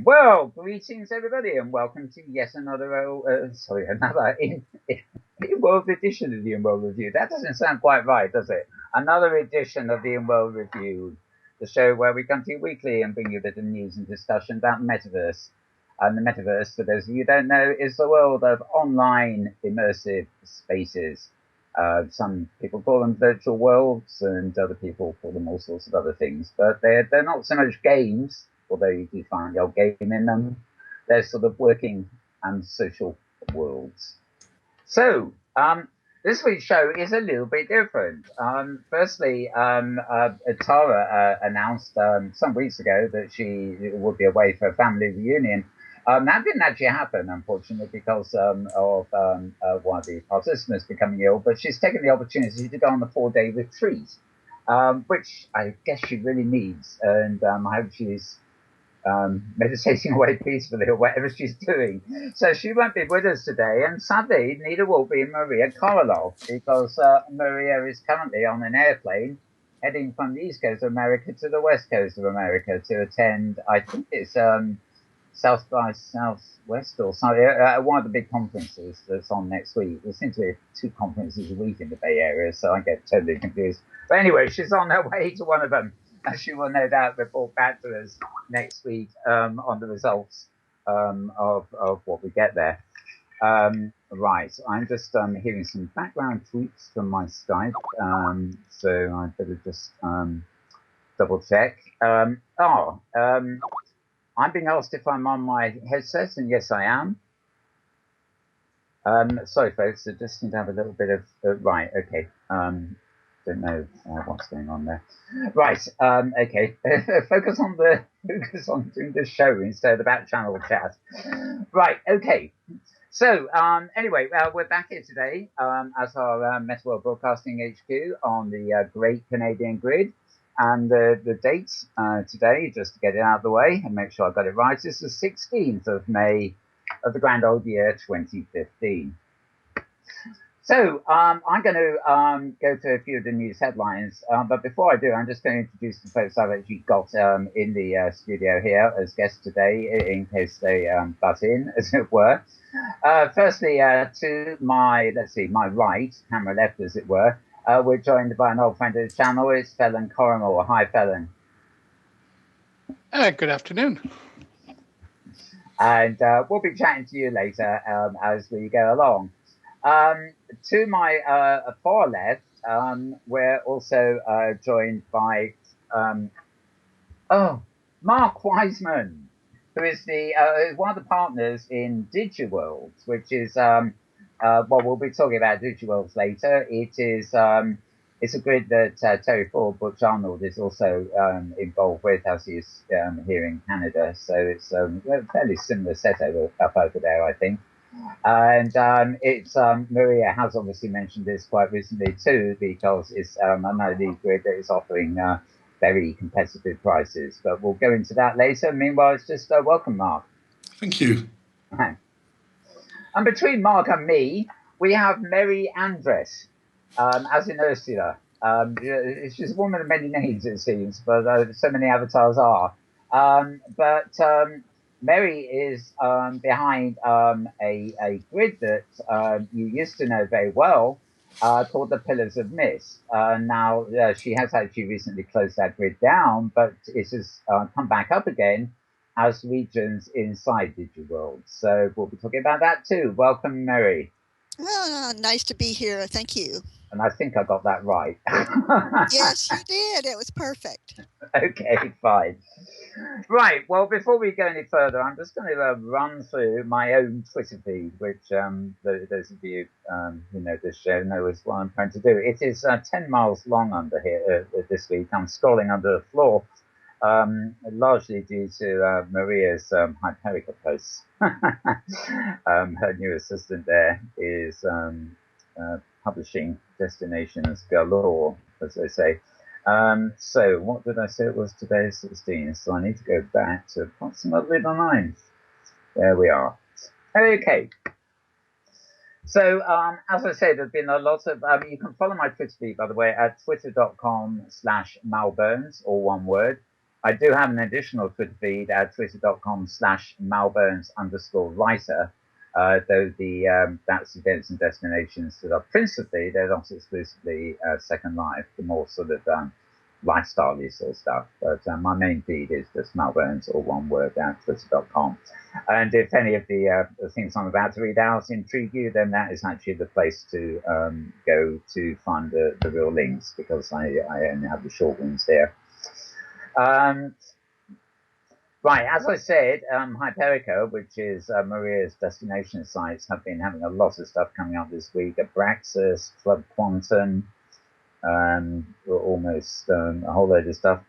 Well, greetings everybody, and welcome to yet another, in-world edition of the Inworld Review. That doesn't sound quite right, does it? Another edition of the Inworld Review, the show where we come to you weekly and bring you a bit of news and discussion about the metaverse. And the metaverse, for those of you who don't know, is the world of online immersive spaces. Some people call them virtual worlds, and other people call them all sorts of other things. But they're not so much games, although you do find the old game in them. They're sort of working and social worlds. So this week's show is a little bit different. Firstly, Tara announced some weeks ago that she would be away for a family reunion. That didn't actually happen, unfortunately, because of one of the participants becoming ill. But she's taken the opportunity to go on the 4-day retreat, which I guess she really needs. And I hope she's meditating away peacefully or whatever she's doing. So she won't be with us today. And sadly, neither will be Maria Corrimal, because Maria is currently on an airplane heading from the East Coast of America to the West Coast of America to attend, I think it's South by Southwest or something, one of the big conferences that's on next week. There seems to be 2 conferences a week in the Bay Area, so I get totally confused. But anyway, she's on her way to one of them, and she will no doubt report back to us next week on the results of what we get there. Right, I'm just hearing some background tweets from my Skype, so I better just double check. I'm being asked if I'm on my headset, and yes, I am. Sorry, folks, I just need to have a little bit of... right, okay. Don't know what's going on there. Right, okay. Focus on doing the show instead of the back channel chat. Right, okay. So, anyway, we're back here today as our MetaWorld Broadcasting HQ on the Great Canadian Grid. And the date today, just to get it out of the way and make sure I got it right, is the 16th of May of the grand old year 2015. So I'm going to go through a few of the news headlines. But before I do, I'm just going to introduce the folks I've actually got in the studio here as guests today, in case they butt in, as it were. Firstly, to my right, camera left, as it were, we're joined by an old friend of the channel. It's Phelan Corrimal. Hi, Phelan. Good afternoon. And we'll be chatting to you later as we go along. To my far left, we're also joined by Mark Wiseman, who is one of the partners in DigiWorld, which is we'll be talking about DigiWorld later. It's a grid that Terry Ford Butch Arnold is also involved with, as he is here in Canada. So it's a fairly similar setup up over there, I think. And Maria has obviously mentioned this quite recently too, because it's another grid that is offering very competitive prices. But we'll go into that later. Meanwhile, it's just welcome, Mark. Thank you. And between Mark and me, we have Merrie Andress, as in Ursula. She's a woman of many names, it seems, but so many avatars are. But Merrie is behind a grid that you used to know very well, called the Pillars of Mist. Now, she has actually recently closed that grid down, but it has come back up again as regions inside DigiWorld. So we'll be talking about that too. Welcome, Merrie. Nice to be here. Thank you. And I think I got that right. Yes, you did. It was perfect. Okay, fine. Right, well, before we go any further, I'm just going to run through my own Twitter feed, which those of you who know this show know is what I'm trying to do. It is 10 miles long under here this week. I'm scrolling under the floor, largely due to Maria's Hyperica posts. Her new assistant there is publishing destinations galore, as they say. So what did I say it was today? 16. So I need to go back to approximately the 9th. There we are. Okay. So as I say, there's been a lot of, you can follow my Twitter feed, by the way, at twitter.com/Malbones, all one word. I do have an additional Twitter feed at twitter.com/malbones_writer. Though that's events and destinations that are principally, they're not exclusively Second Life, the more sort of lifestyle-y sort of stuff. But my main feed is just Malbones, or one word, at twitter.com. And if any of the things I'm about to read out intrigue you, then that is actually the place to go to find the real links, because I only have the short ones here. Right, as I said, Hyperica, which is Maria's destination sites, have been having a lot of stuff coming up this week. Abraxas, Club Quantum, almost a whole load of stuff.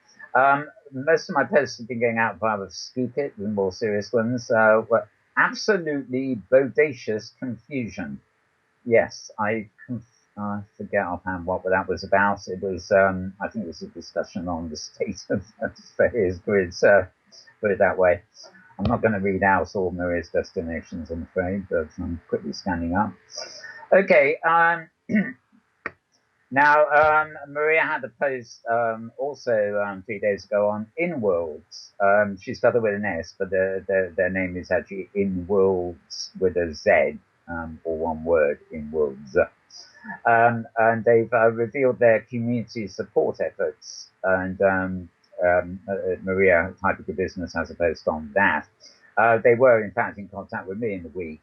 Most of my posts have been going out via the Scoop It, the more serious ones. Were absolutely bodacious confusion. Yes, I forget offhand what that was about. It was, I think it was a discussion on the state of Australia's grids, put it that way. I'm not going to read out all Maria's destinations, I'm afraid, but I'm quickly scanning up. Okay, now, Maria had a post also 3 days ago on Inworlds. She started with an S, but their name is actually Inworlds with a Z, or one word, Inworlds. And they've revealed their community support efforts. And Maria, Hyperca Business, has a post on that. They were, in fact, in contact with me in the week.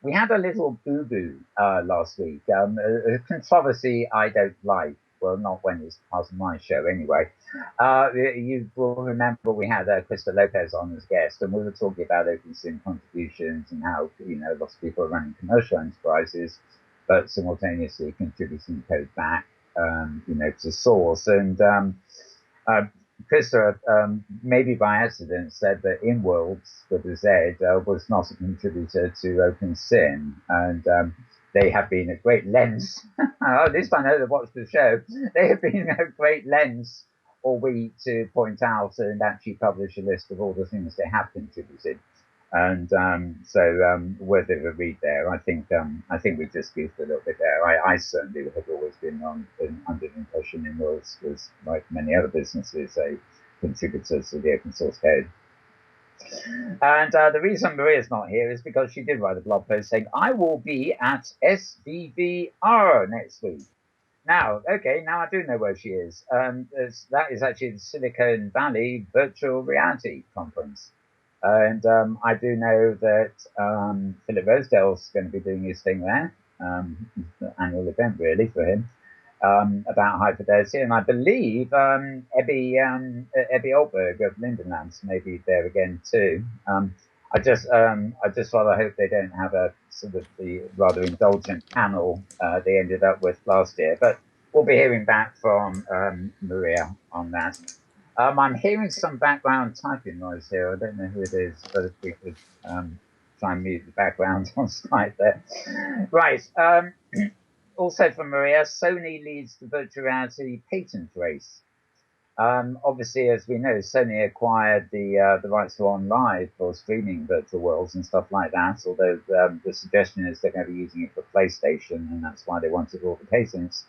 We had a little boo-boo last week, a controversy I don't like. Well, not when it's part of my show, anyway. You will remember we had Krista Lopez on as guest, and we were talking about open sim contributions and how, lots of people are running commercial enterprises, but simultaneously contributing code back, to source. And Krista, maybe by accident, said that Inworlds, with a Z, was not a contributor to OpenSim, and they have been at great lengths. At least I know they've watched the show. They have been at great lengths all week to point out and actually publish a list of all the things they have contributed. And so worth of a read there. I think we just goofed a little bit there. I certainly have always been under the impression Inworlds was, like many other businesses, a contributor to the open source code. And the reason Maria's not here is because she did write a blog post saying, I will be at SVVR next week. Now, okay, now I do know where she is. That is actually the Silicon Valley Virtual Reality Conference. And I do know that Philip Rosedale's going to be doing his thing there, the annual event really for him, about high fidelity. And I believe Ebby Oldberg of Lindenlands may be there again too. I just rather hope they don't have a sort of the rather indulgent panel they ended up with last year. But we'll be hearing back from Maria on that. I'm hearing some background typing noise here. I don't know who it is, but if we could try and mute the background on Skype there. Right. Also from Maria, Sony leads the virtual reality patent race. Obviously, as we know, Sony acquired the rights to OnLive for streaming virtual worlds and stuff like that, although the suggestion is they're going to be using it for PlayStation, and that's why they wanted all the patents.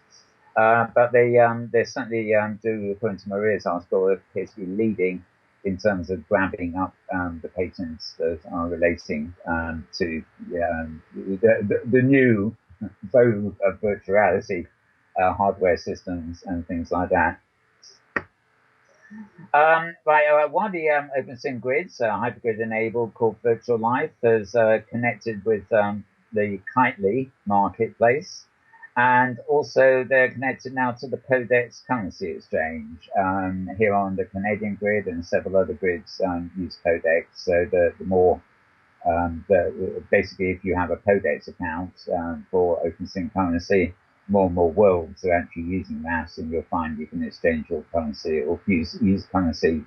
But they certainly do, according to Maria's article, appear to be leading in terms of grabbing up the patents that are relating to the new vogue of virtuality hardware systems and things like that. One of the OpenSim grids, hypergrid enabled, called Virtual Life, has connected with the Kitely marketplace. And also they're connected now to the Codex currency exchange here on the Canadian grid, and several other grids use Codex. So the more, basically if you have a Codex account for OpenSim currency, more and more worlds are actually using that, and you'll find you can exchange your currency or use currency,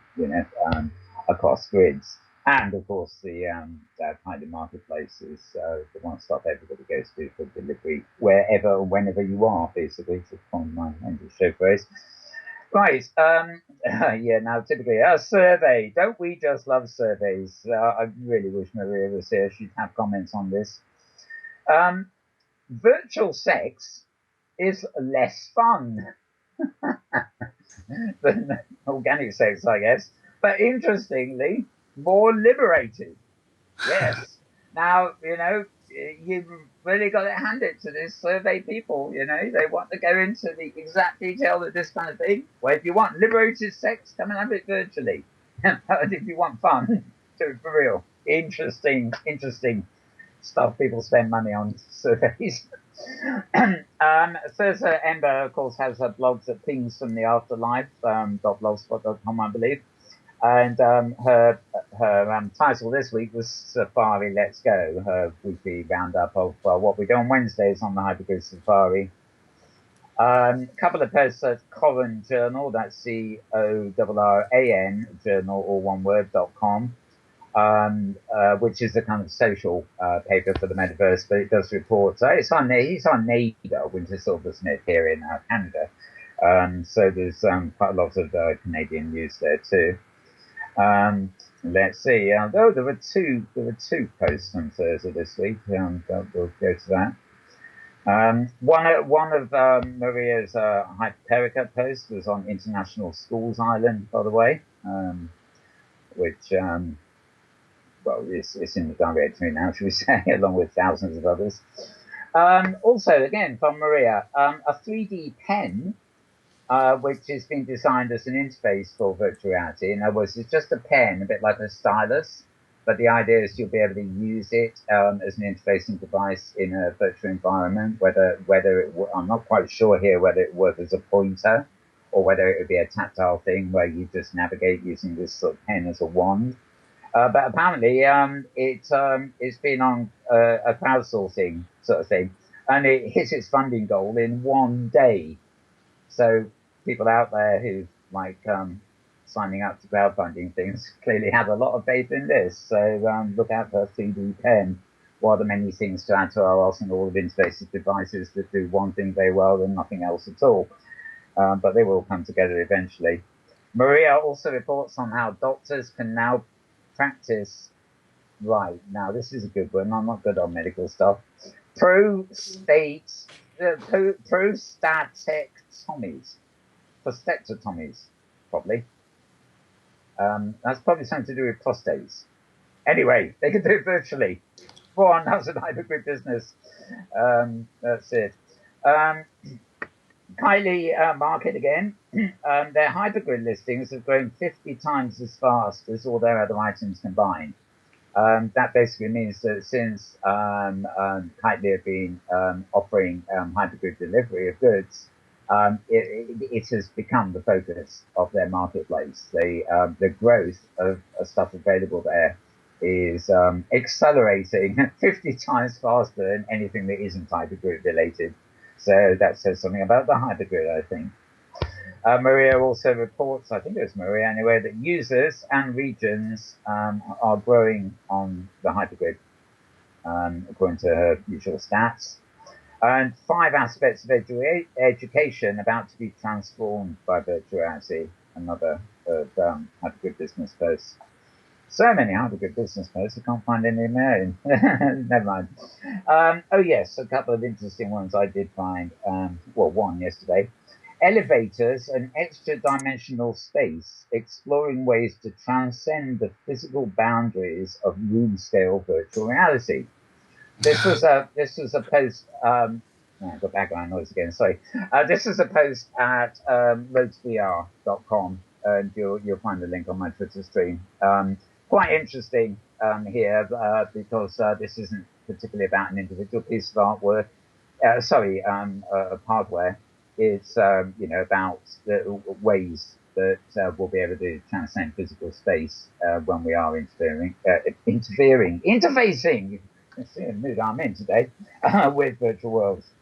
across grids. And of course, the kind of marketplace is the one-stop everybody goes to for delivery wherever or whenever you are, basically, to find my end of show phrase. Right. Now typically a survey. Don't we just love surveys? I really wish Maria was here. She'd have comments on this. Virtual sex is less fun. than organic sex, I guess. But interestingly, more liberated. Yes. Now, you've really got to hand it to this survey people. They want to go into the exact detail of this kind of thing. Well, if you want liberated sex, come and have it virtually. But if you want fun, do it for real. Interesting stuff people spend money on surveys. Thursa Ember, of course, has her blogs at Pings from the Afterlife, .blogspot.com, I believe. And her title this week was Safari Let's Go, her weekly roundup of what we do on Wednesdays on the Hypergrid Safari. A couple of posts at Coran Journal, that's CORRAN Journal, all one word, .com, which is a kind of social paper for the metaverse, but it does report. So he's our neighbour, Winter Silversmith, here in Canada. So there's quite a lot of Canadian news there too. Let's see. There were two posts on Thursday this week. We'll go to that. One of Maria's Hyperica posts was on International Schools Island, by the way, which it's in the directory now, should we say, along with thousands of others. Also, again from Maria, a 3D pen. Which has been designed as an interface for virtual reality. In other words, it's just a pen, a bit like a stylus, but the idea is you'll be able to use it as an interfacing device in a virtual environment. I'm not quite sure here whether it works as a pointer or whether it would be a tactile thing where you just navigate using this sort of pen as a wand. But apparently, it's been on a crowdsourcing sort of thing, and it hit its funding goal in 1 day. So people out there who like signing up to crowdfunding things clearly have a lot of faith in this. So look out for a 3D pen. One of the many things to add to our arsenal of interfaces devices that do one thing very well and nothing else at all. But they will come together eventually. Maria also reports on how doctors can now practice. Right, now this is a good one. I'm not good on medical stuff. Prostatectomies, probably. That's probably something to do with prostates. Anyway, they can do it virtually. Go on, that's an hypergrid business. That's it. Kylie Market again. Their hypergrid listings have grown 50 times as fast as all their other items combined. That basically means that since Kylie have been offering hypergrid delivery of goods, it has become the focus of their marketplace. The growth of stuff available there is accelerating 50 times faster than anything that isn't hypergrid related. So that says something about the hypergrid, I think. Maria also reports, I think it was Maria anyway, that users and regions are growing on the hypergrid, according to her usual stats. And 5 aspects of education about to be transformed by virtual reality, another of hypergrid business posts. So many hypergrid business posts, I can't find any there. Never mind. Oh yes, a couple of interesting ones I did find. One yesterday. Elevators and extra-dimensional space, exploring ways to transcend the physical boundaries of room-scale virtual reality. This was a post. I've got background noise again. Sorry. This is a post at roadsvr.com, and you'll find the link on my Twitter stream. Quite interesting here because this isn't particularly about an individual piece of artwork. Of hardware. It's about the ways that we'll be able to transcend physical space when we are interfacing. Let's see the mood I'm in today with virtual worlds.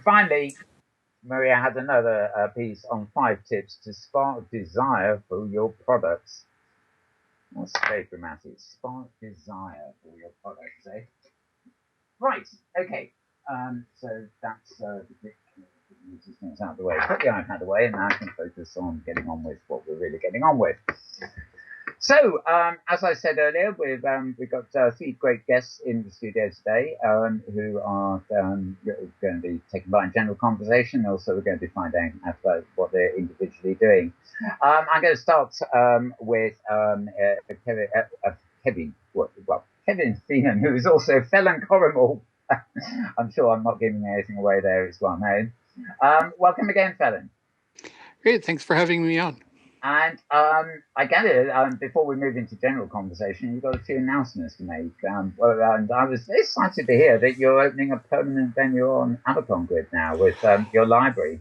Finally, Maria had another piece on 5 tips to spark desire for your products. That's very dramatic. Spark desire for your products, eh? Right. Okay. So that's the things out of the way. Put the iPad away, and now I can focus on getting on with what we're really getting on with. So, as I said earlier, we've got three great guests in the studio today who are going to be taking part in general conversation. Also, we're going to be finding out about what they're individually doing. I'm going to start with Kevin. Kevin Phelan, who is also Phelan Corrimal. I'm sure I'm not giving anything away there. It's well known. Welcome again, Phelan. Great, thanks for having me on. And I gather before we move into general conversation, you've got a few announcements to make. And I was excited to hear that you're opening a permanent venue on Avacon Grid now with your library.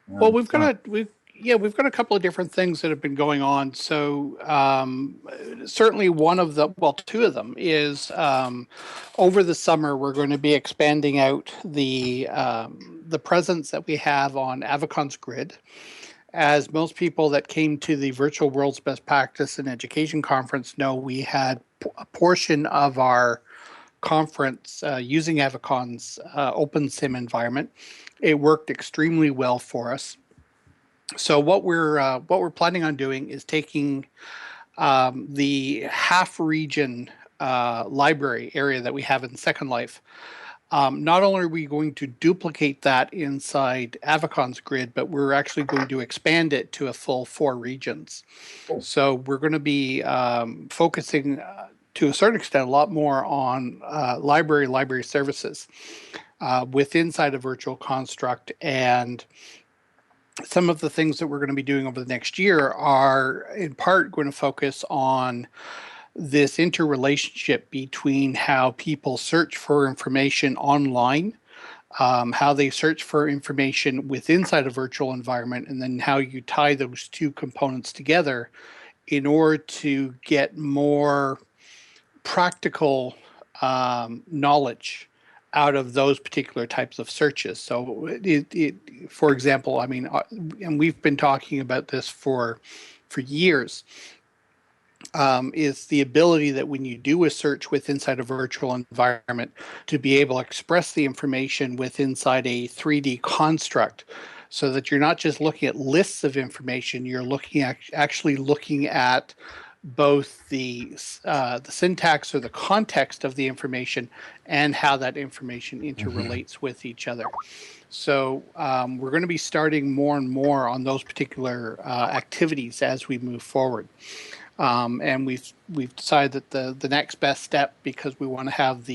Well, we've got a couple of different things that have been going on. So certainly two of them is over the summer we're going to be expanding out the presence that we have on Avacon's Grid. As most people that came to the Virtual World's Best Practice in Education Conference know, we had a portion of our conference using Avacon's OpenSim environment. It worked extremely well for us. So what we're planning on doing is taking the half region library area that we have in Second Life. Not only are we going to duplicate that inside Avacon's Grid, but we're actually going to expand it to a full 4 regions. Oh. So we're going to be focusing to a certain extent a lot more on library services inside a virtual construct. And some of the things that we're going to be doing over the next year are in part going to focus on this interrelationship between how people search for information online, how they search for information inside a virtual environment, and then how you tie those two components together in order to get more practical knowledge out of those particular types of searches. So, for example, I mean, and we've been talking about this for years. Is the ability that when you do a search inside a virtual environment to be able to express the information inside a 3D construct, so that you're not just looking at lists of information, you're actually looking at both the syntax or the context of the information and how that information interrelates with each other. So we're going to be starting more and more on those particular activities as we move forward. And we've decided that the next best step, because we want to have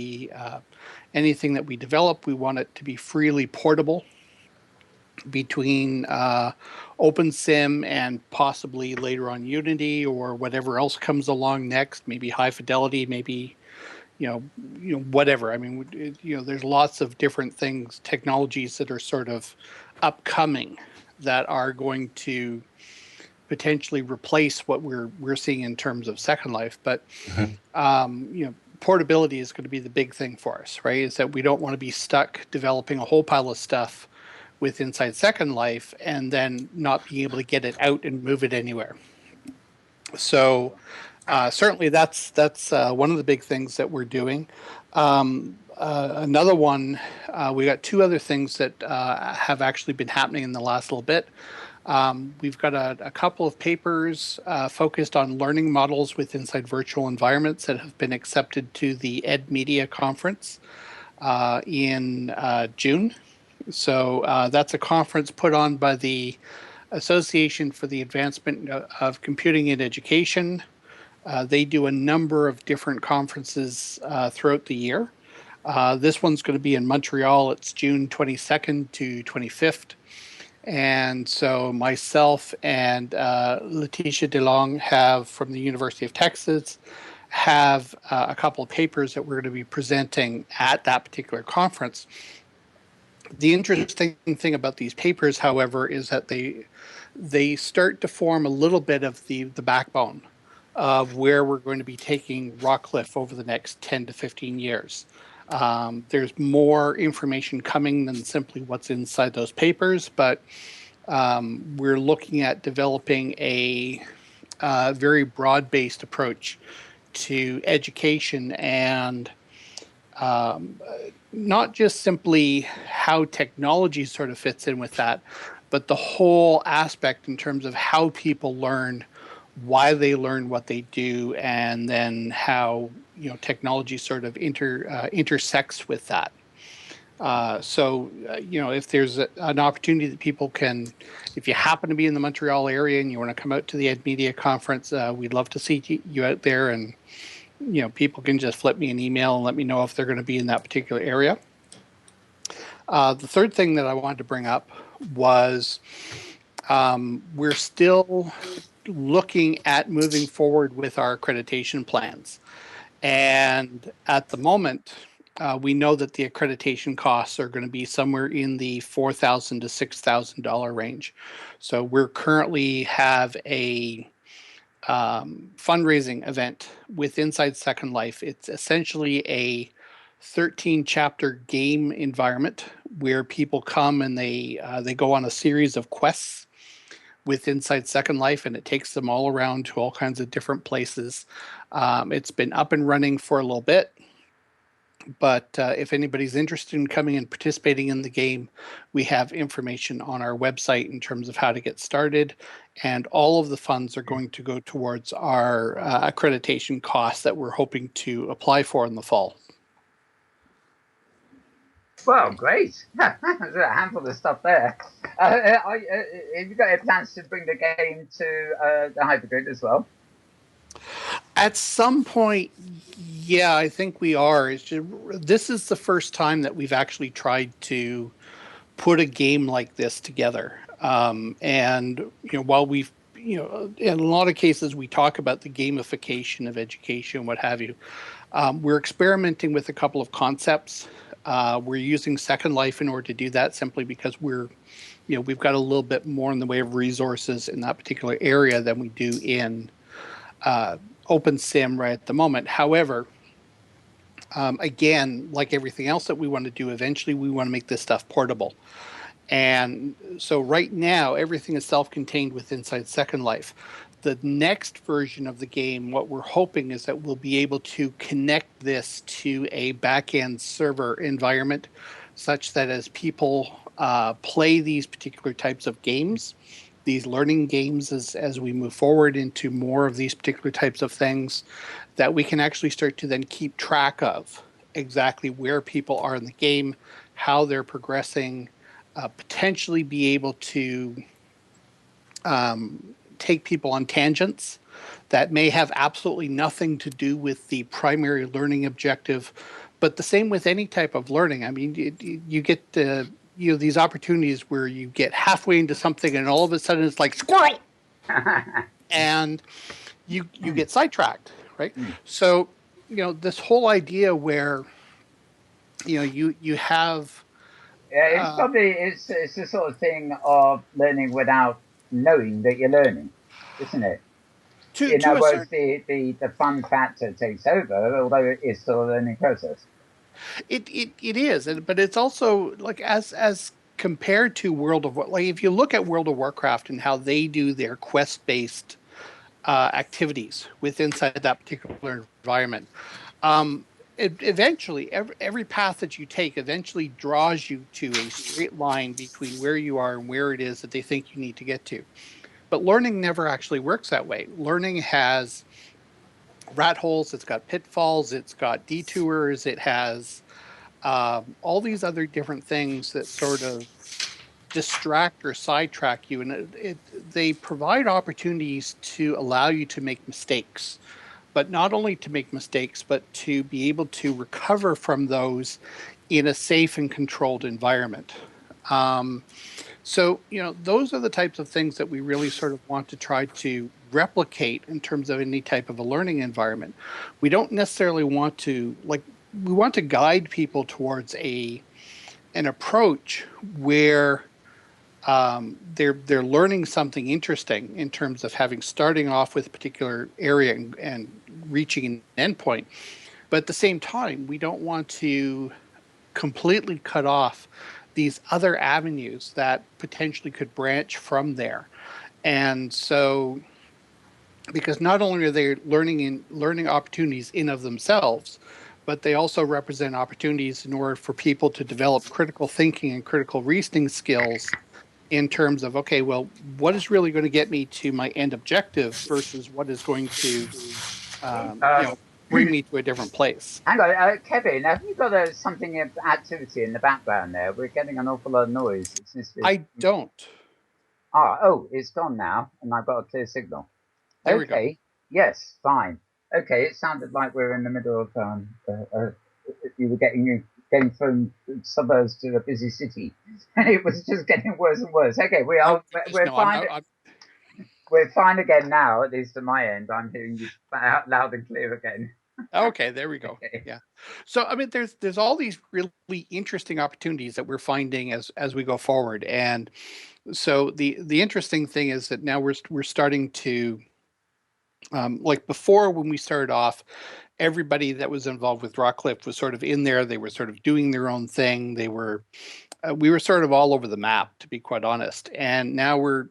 anything that we develop, we want it to be freely portable between OpenSim and possibly later on Unity or whatever else comes along next, maybe high fidelity, maybe whatever. I mean, there's lots of different technologies that are sort of upcoming that are going to potentially replace what we're seeing in terms of Second Life, but portability is going to be the big thing for us, right? Is that we don't want to be stuck developing a whole pile of stuff inside Second Life and then not being able to get it out and move it anywhere. So certainly that's one of the big things that we're doing. Another one, we got 2 other things that have actually been happening in the last little bit. We've got a couple of papers focused on learning models inside virtual environments that have been accepted to the Ed Media Conference in June. So that's a conference put on by the Association for the Advancement of Computing in Education. They do a number of different conferences throughout the year. This one's going to be in Montreal. It's June 22nd to 25th. And so myself and Letitia DeLong from the University of Texas have a couple of papers that we're going to be presenting at that particular conference. The interesting thing about these papers, however, is that they start to form a little bit of the backbone of where we're going to be taking Rockcliffe over the next 10 to 15 years. There's more information coming than simply what's inside those papers, but we're looking at developing a very broad-based approach to education and not just simply how technology sort of fits in with that, but the whole aspect in terms of how people learn, why they learn what they do, and then how technology sort of intersects with that. If there's an opportunity that people can, if you happen to be in the Montreal area and you want to come out to the Ed Media Conference, we'd love to see you out there. And, people can just flip me an email and let me know if they're going to be in that particular area. The third thing that I wanted to bring up was we're still looking at moving forward with our accreditation plans. And at the moment, we know that the accreditation costs are going to be somewhere in the $4,000 to $6,000 range. So we're currently have a fundraising event with Inside Second Life. It's essentially a 13 chapter game environment where people come and they go on a series of quests with Inside Second Life, and it takes them all around to all kinds of different places. It's been up and running for a little bit, but if anybody's interested in coming and participating in the game, we have information on our website in terms of how to get started, and all of the funds are going to go towards our accreditation costs that we're hoping to apply for in the fall. Well, great. There's a handful of stuff there. Have you got any plans to bring the game to the Hypergrid as well? At some point, yeah, I think we are. This is the first time that we've actually tried to put a game like this together. And while we've, in a lot of cases, we talk about the gamification of education, what have you. We're experimenting with a couple of concepts. We're using Second Life in order to do that, simply because we've got a little bit more in the way of resources in that particular area than we do in OpenSim right at the moment. However, again, like everything else that we want to do, eventually we want to make this stuff portable. And so right now, everything is self-contained with Inside Second Life. The next version of the game, what we're hoping is that we'll be able to connect this to a back-end server environment such that as people play these particular types of games, these learning games, as we move forward into more of these particular types of things, that we can actually start to then keep track of exactly where people are in the game, how they're progressing, potentially be able to take people on tangents that may have absolutely nothing to do with the primary learning objective. But the same with any type of learning. I mean, you get these opportunities where you get halfway into something and all of a sudden it's like squirrel, and you get sidetracked, right? So this whole idea where you have it's the sort of thing of learning without knowing that you're learning, isn't it? In other words, the fun factor takes over, although it is still a learning process. It is, but it's also like as compared to World of Warcraft. Like if you look at World of Warcraft and how they do their quest-based activities inside that particular environment, eventually every path that you take eventually draws you to a straight line between where you are and where it is that they think you need to get to. But learning never actually works that way. Learning has rat holes, it's got pitfalls, it's got detours, it has all these other different things that sort of distract or sidetrack you, and they provide opportunities to allow you to make mistakes, but not only to make mistakes, but to be able to recover from those in a safe and controlled environment. So those are the types of things that we really sort of want to try to replicate in terms of any type of a learning environment. We don't necessarily want to we want to guide people towards an approach where they're learning something interesting in terms of starting off with a particular area and reaching an endpoint. But at the same time, we don't want to completely cut off these other avenues that potentially could branch from there. And so, because not only are they learning opportunities in of themselves, but they also represent opportunities in order for people to develop critical thinking and critical reasoning skills in terms of, okay, well, what is really going to get me to my end objective versus what is going to, bring me to a different place. Hang on, Kevin, have you got something of activity in the background there? We're getting an awful lot of noise. I don't. It's gone now, and I've got a clear signal. There we go. Yes, fine. Okay, it sounded like we were in the middle of you were getting from suburbs to a busy city, and it was just getting worse and worse. Okay, we're fine. We're fine again now, at least at my end. I'm hearing you loud and clear again. Okay, there we go. Okay. Yeah. So I mean, there's all these really interesting opportunities that we're finding as we go forward, and so the interesting thing is that now we're starting to, like before when we started off, everybody that was involved with Rockcliffe was sort of in there. They were sort of doing their own thing. We were sort of all over the map, to be quite honest. And now we're,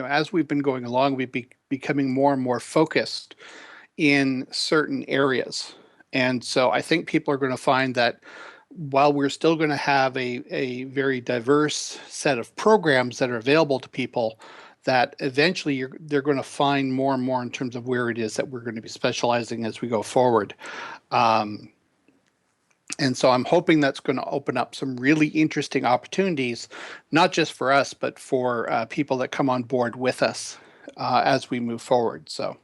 as we've been going along, we've becoming more and more focused in certain areas. And so I think people are going to find that while we're still going to have a very diverse set of programs that are available to people, that eventually they're going to find more and more in terms of where it is that we're going to be specializing as we go forward. And so I'm hoping that's going to open up some really interesting opportunities, not just for us, but for people that come on board with us as we move forward. So.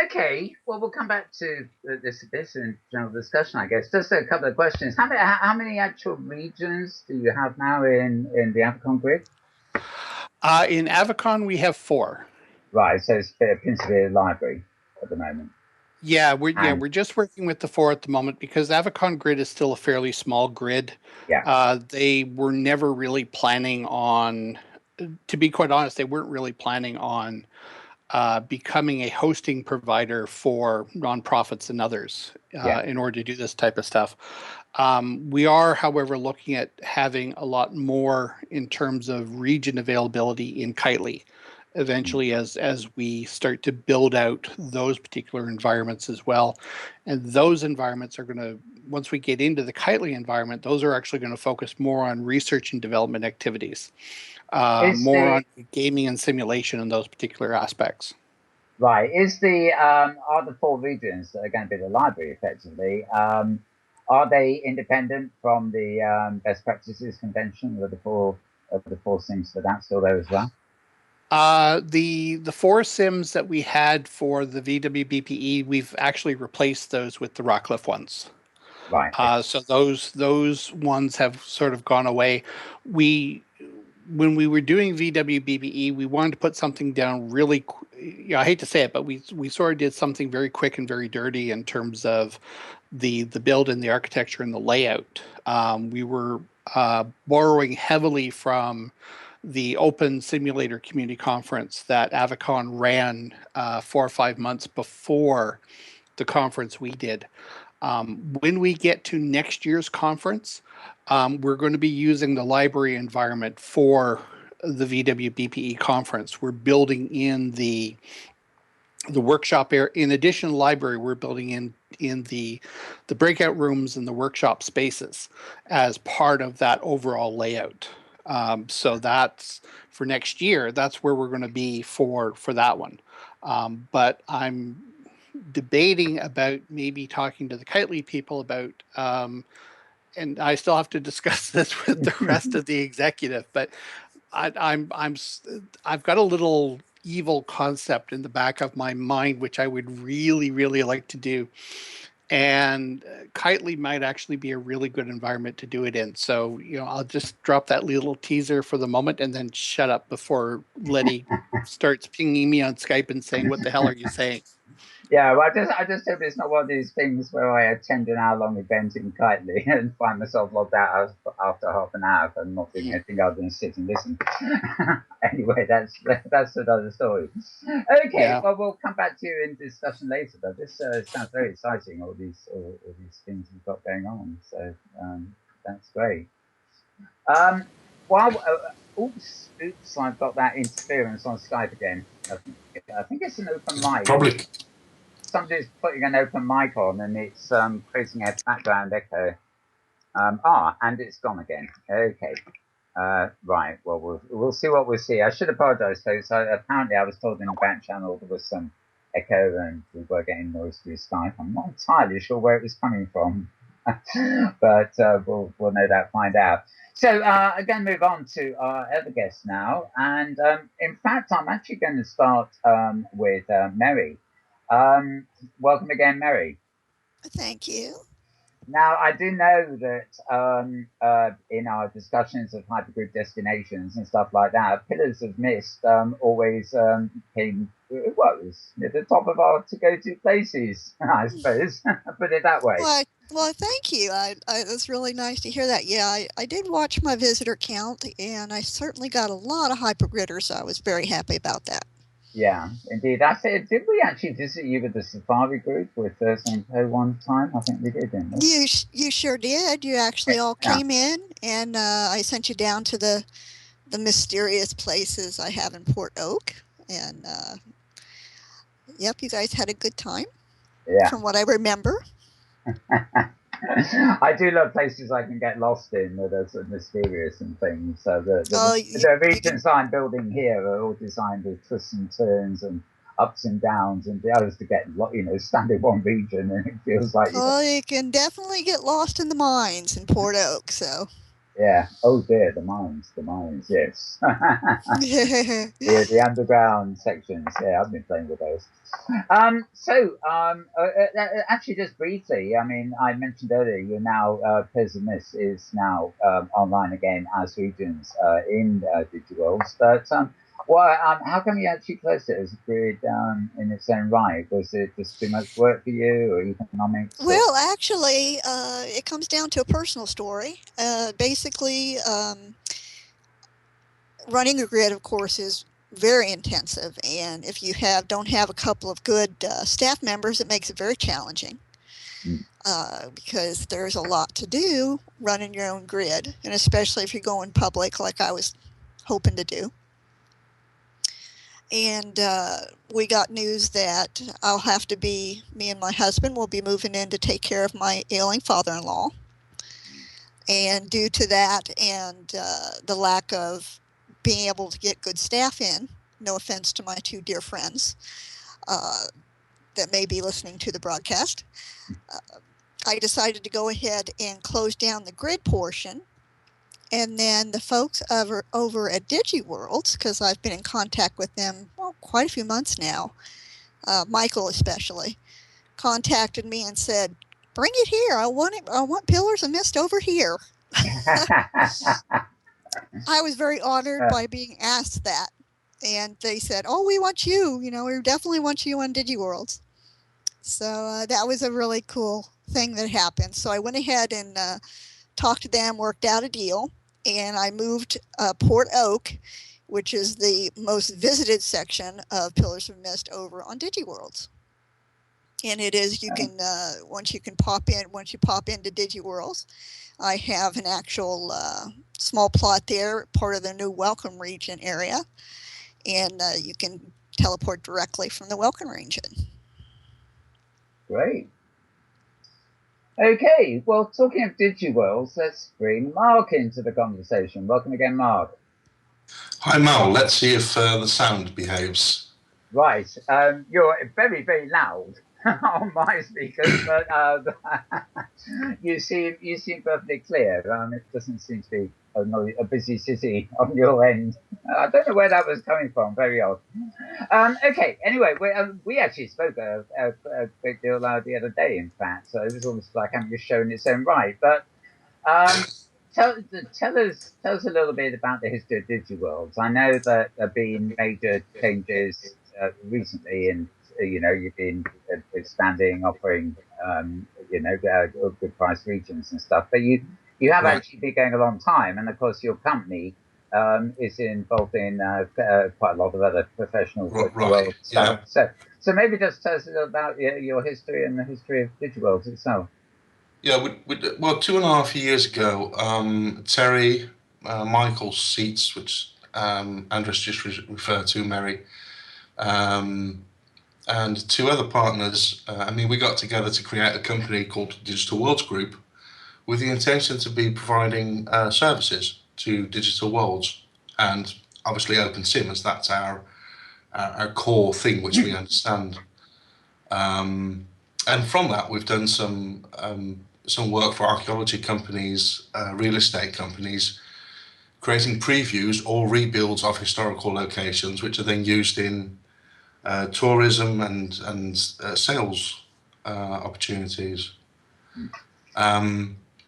Okay, well, we'll come back to this in general discussion, I guess. Just a couple of questions. How many actual regions do you have now in the Avicon grid? In Avicon, we have 4. Right, so it's principally a library at the moment. Yeah, we're just working with the 4 at the moment because the Avicon grid is still a fairly small grid. Yeah. They were never really planning on, to be quite honest, they weren't really planning on becoming a hosting provider for nonprofits and others in order to do this type of stuff. We are, however, looking at having a lot more in terms of region availability in Kitely eventually as we start to build out those particular environments as well. And those environments are going to, once we get into the Kitely environment, those are actually going to focus more on research and development activities. More on gaming and simulation in those particular aspects. Right. Are the 4 regions that are going to be the library effectively, are they independent from the best practices convention with the 4 sims for that still there as well? The 4 sims that we had for the VWBPE, we've actually replaced those with the Rockcliffe ones. Right. So those ones have sort of gone away. When we were doing VWBPE, we wanted to put something down really. I hate to say it, but we sort of did something very quick and very dirty in terms of the build and the architecture and the layout. We were borrowing heavily from the Open Simulator Community Conference that Avicon ran 4 or 5 months before the conference we did. When we get to next year's conference, we're going to be using the library environment for the VWBPE conference. We're building in the workshop area. In addition to the library, we're building in the breakout rooms and the workshop spaces as part of that overall layout. So that's for next year. That's where we're going to be for that one. But I'm debating about maybe talking to the Kitely people about, and I still have to discuss this with the rest of the executive. But I've got a little evil concept in the back of my mind, which I would really, really like to do. And Kitely might actually be a really good environment to do it in. So, I'll just drop that little teaser for the moment and then shut up before Letty starts pinging me on Skype and saying, "What the hell are you saying?" Yeah, well, I just hope it's not one of these things where I attend an hour-long event in Kitely and find myself logged out after half an hour and not doing anything other than sit and listen. Anyway, that's another story. Okay, yeah. Well, we'll come back to you in discussion later. But this sounds very exciting. All these things you've got going on. So that's great. Oops! I've got that interference on Skype again. I think it's an open mic. Probably. Somebody's putting an open mic on and it's creating a background echo. And it's gone again. Okay. Right. Well, we'll see what we see. I should apologise, folks. Apparently, I was told in the back channel there was some echo and we were getting noise through Skype. I'm not entirely sure where it was coming from, but we'll no doubt find out. So I'm going to move on to our other guest now, and in fact, I'm actually going to start with Merrie. Welcome again, Merrie. Thank you. Now, I do know that in our discussions of hypergrid destinations and stuff like that, Pillars of Mist always came, well, it was at the top of our to-go-to places, I suppose, put it that way. Well, thank you. It's really nice to hear that. Yeah, I did watch my visitor count, and I certainly got a lot of hypergridders, so I was very happy about that. Yeah, indeed. I said, did we actually visit you with the Safari group with Thursday and one time? I think we did, didn't we? You sure did. You actually all came in, and I sent you down to the mysterious places I have in Port Oak, and yep, you guys had a good time. Yeah. From what I remember. I do love places I can get lost in that are sort of mysterious and things. So the regions I'm building here are all designed with twists and turns and ups and downs, and the others to get, stand in one region and it feels like. You can definitely get lost in the mines in Port Oak. So. Yeah. Oh dear, the mines. Yes. Yeah, the underground sections. Yeah, I've been playing with those. Actually, just briefly, I mean, I mentioned earlier, you're now Pillars of Mist is now online again as regions in DigiWorlds. But how come you actually closed it as a grid in its own right? Was it just too much work for you, or economics? Well, actually, it comes down to a personal story. Basically, running a grid, of course, is very intensive, and if you don't have a couple of good staff members, it makes it very challenging. Because there's a lot to do running your own grid, and especially if you're going public like I was hoping to do. And we got news that me and my husband will be moving in to take care of my ailing father-in-law. And due to that and the lack of being able to get good staff in, no offense to my two dear friends that may be listening to the broadcast, I decided to go ahead and close down the grid portion. And then the folks over at DigiWorlds, because I've been in contact with them quite a few months now, Michael especially, contacted me and said, "Bring it here. I want Pillars of Mist over here." I was very honored by being asked that, and they said, "Oh, we want you. We definitely want you on DigiWorlds." So that was a really cool thing that happened. So I went ahead and talked to them, worked out a deal. And I moved Port Oak, which is the most visited section of Pillars of Mist, over on DigiWorlds. And it is, once you pop into DigiWorlds, I have an actual small plot there, part of the new Welcome Region area. And you can teleport directly from the Welcome Region. Great. Okay, well, talking of DigiWorlds, let's bring Mark into the conversation. Welcome again, Mark. Hi, Mal. Let's see if the sound behaves. Right. You're very, very loud on my speakers, but you seem perfectly clear. It doesn't seem to be a busy city on your end. I don't know where that was coming from. Very odd. Okay. Anyway, we actually spoke a great deal the other day, in fact. So it was almost like having a show in its own right. But tell us a little bit about the history of DigiWorlds. I know that there have been major changes recently, and you've been expanding, offering good price regions and stuff. But you have actually been going a long time, and of course your company is involved in quite a lot of other professional world stuff. Yeah. So maybe just tell us a little about your history and the history of DigiWorlds itself. Yeah, well, 2.5 years ago, Terry, Michael's seats, which Andress just referred to, Merrie, and two other partners. We got together to create a company called Digital Worlds Group, with the intention to be providing services to digital worlds, and obviously OpenSim, as that's our core thing, which we understand. And from that, we've done some work for archaeology companies, real estate companies, creating previews or rebuilds of historical locations, which are then used in tourism and sales opportunities.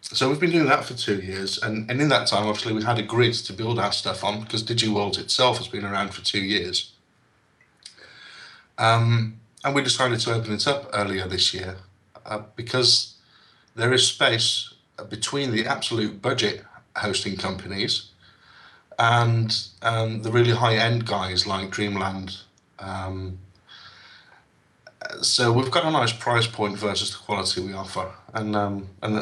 So we've been doing that for 2 years, and in that time, obviously, we've had a grid to build our stuff on, because DigiWorld itself has been around for 2 years. And we decided to open it up earlier this year because there is space between the absolute budget hosting companies and the really high-end guys like Dreamland. So we've got a nice price point versus the quality we offer, and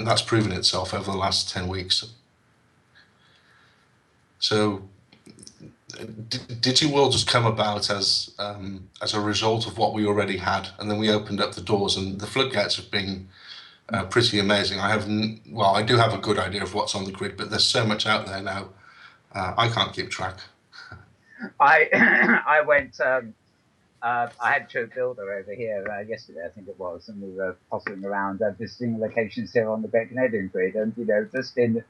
that's proven itself over the last 10 weeks. So DigiWorld has come about as a result of what we already had, and then we opened up the doors, and the floodgates have been pretty amazing. I do have a good idea of what's on the grid, but there's so much out there now, I can't keep track. I went. I had to builder over here yesterday, I think it was, and we were pottering around visiting locations here on the Great Canadian Grid, and just in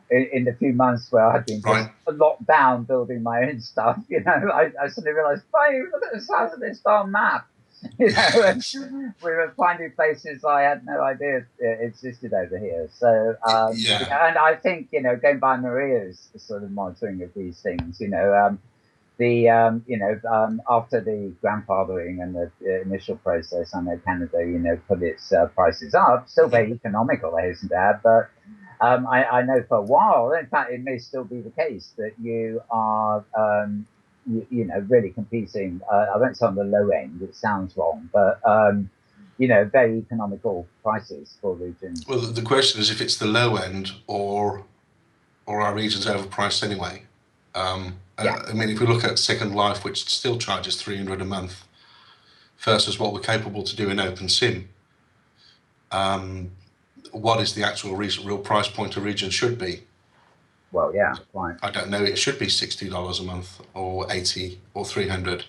the few months where I've been locked down building my own stuff, I suddenly realised, look at the size of this darn map. And we were finding places I had no idea existed over here. So, and I think, going by Maria's sort of monitoring of these things, after the grandfathering and the initial process, I know Canada, put its prices up, still very economical, I hasten to add, but I know for a while, in fact, it may still be the case that you are, really competing. I won't say on the low end, it sounds wrong, but, very economical prices for regions. Well, the question is if it's the low end or our regions overpriced anyway. I mean, if we look at Second Life, which still charges $300 a month, versus what we're capable to do in OpenSim, what is the actual real price point a region should be? Well, yeah, fine. I don't know. It should be $60 a month, or $80 or $300.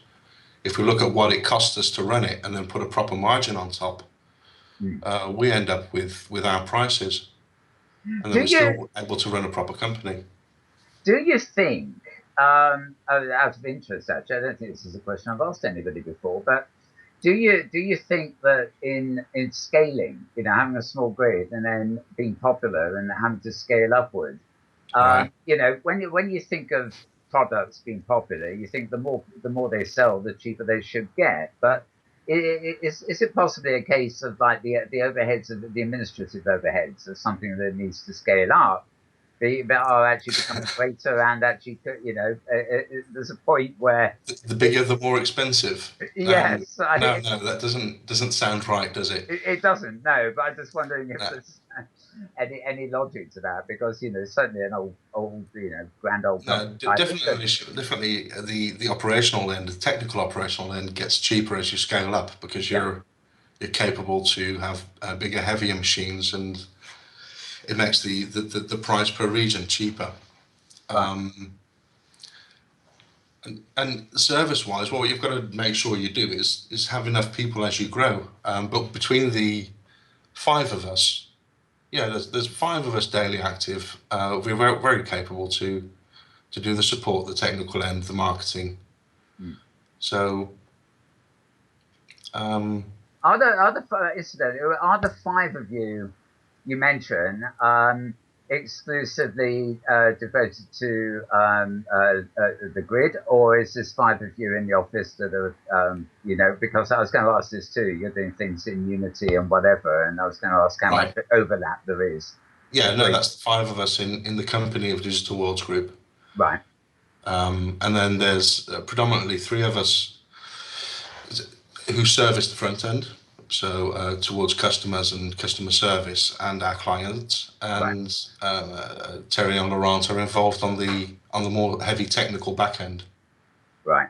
If we look at what it costs us to run it and then put a proper margin on top, we end up with our prices, and then we're still able to run a proper company. Do you think, out of interest, actually, I don't think this is a question I've asked anybody before, but do you think that in scaling, having a small grid and then being popular and having to scale upward, when you think of products being popular, you think the more they sell, the cheaper they should get. But is it possibly a case of like the overheads of the administrative overheads of something that needs to scale up? That are actually becoming greater, and actually, there's a point where the bigger, the more expensive. Yes. No, that doesn't sound right, does it? It doesn't. No, but I'm just wondering if there's any logic to that, because certainly an old grand old. No, definitely the operational end, the technical operational end, gets cheaper as you scale up, because you're capable to have bigger, heavier machines, and it makes the price per region cheaper. And service-wise, what you've got to make sure you do is have enough people as you grow. But between the 5 of us, there's 5 of us daily active. We're very, very capable to do the support, the technical end, the marketing. So, are the 5 of you mentioned exclusively devoted to the grid, or is this 5 of you in the office that are, because I was going to ask this too, you're doing things in Unity and whatever, and I was going to ask how much overlap there is. Yeah, no, that's the 5 of us in the company of Digital Worlds Group. Right. And then there's predominantly 3 of us who service the front end. So towards customers and customer service and our clients, and Terry and Laurent are involved on the more heavy technical back end. Right.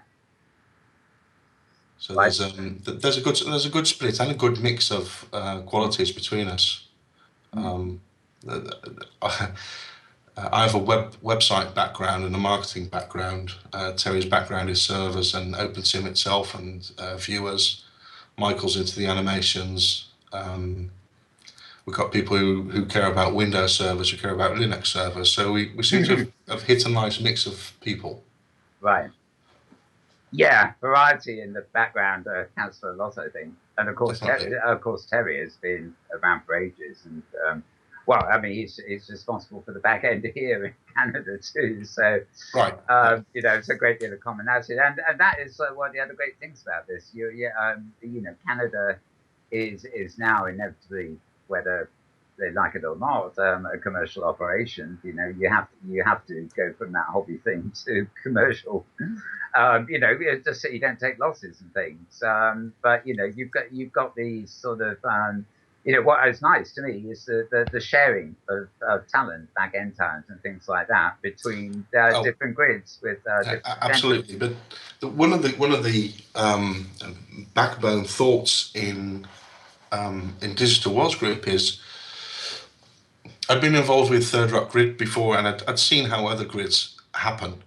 So there's a good split and a good mix of qualities between us. I have a website background and a marketing background. Terry's background is servers and OpenSim itself and viewers. Michael's into the animations. We've got people who care about Windows servers, who care about Linux servers. So we seem to have hit a nice mix of people. Right. Yeah, variety in the background counts for a lot, I think. And of course, Terry has been around for ages, and well, I mean, he's responsible for the back end here in Canada too. So, right, you know, it's a great deal of commonality, and that is one of the other great things about this. You know, Canada is now inevitably, whether they like it or not, a commercial operation. You know, you have to go from that hobby thing to commercial. You know, just so you don't take losses and things. But you know, you've got these sort of you know, what is nice to me is the sharing of talent, back end talent, and things like that between different grids with different absolutely. But one of the backbone thoughts in Digital Worlds Group is, I'd been involved with Third Rock Grid before, and I'd seen how other grids happen.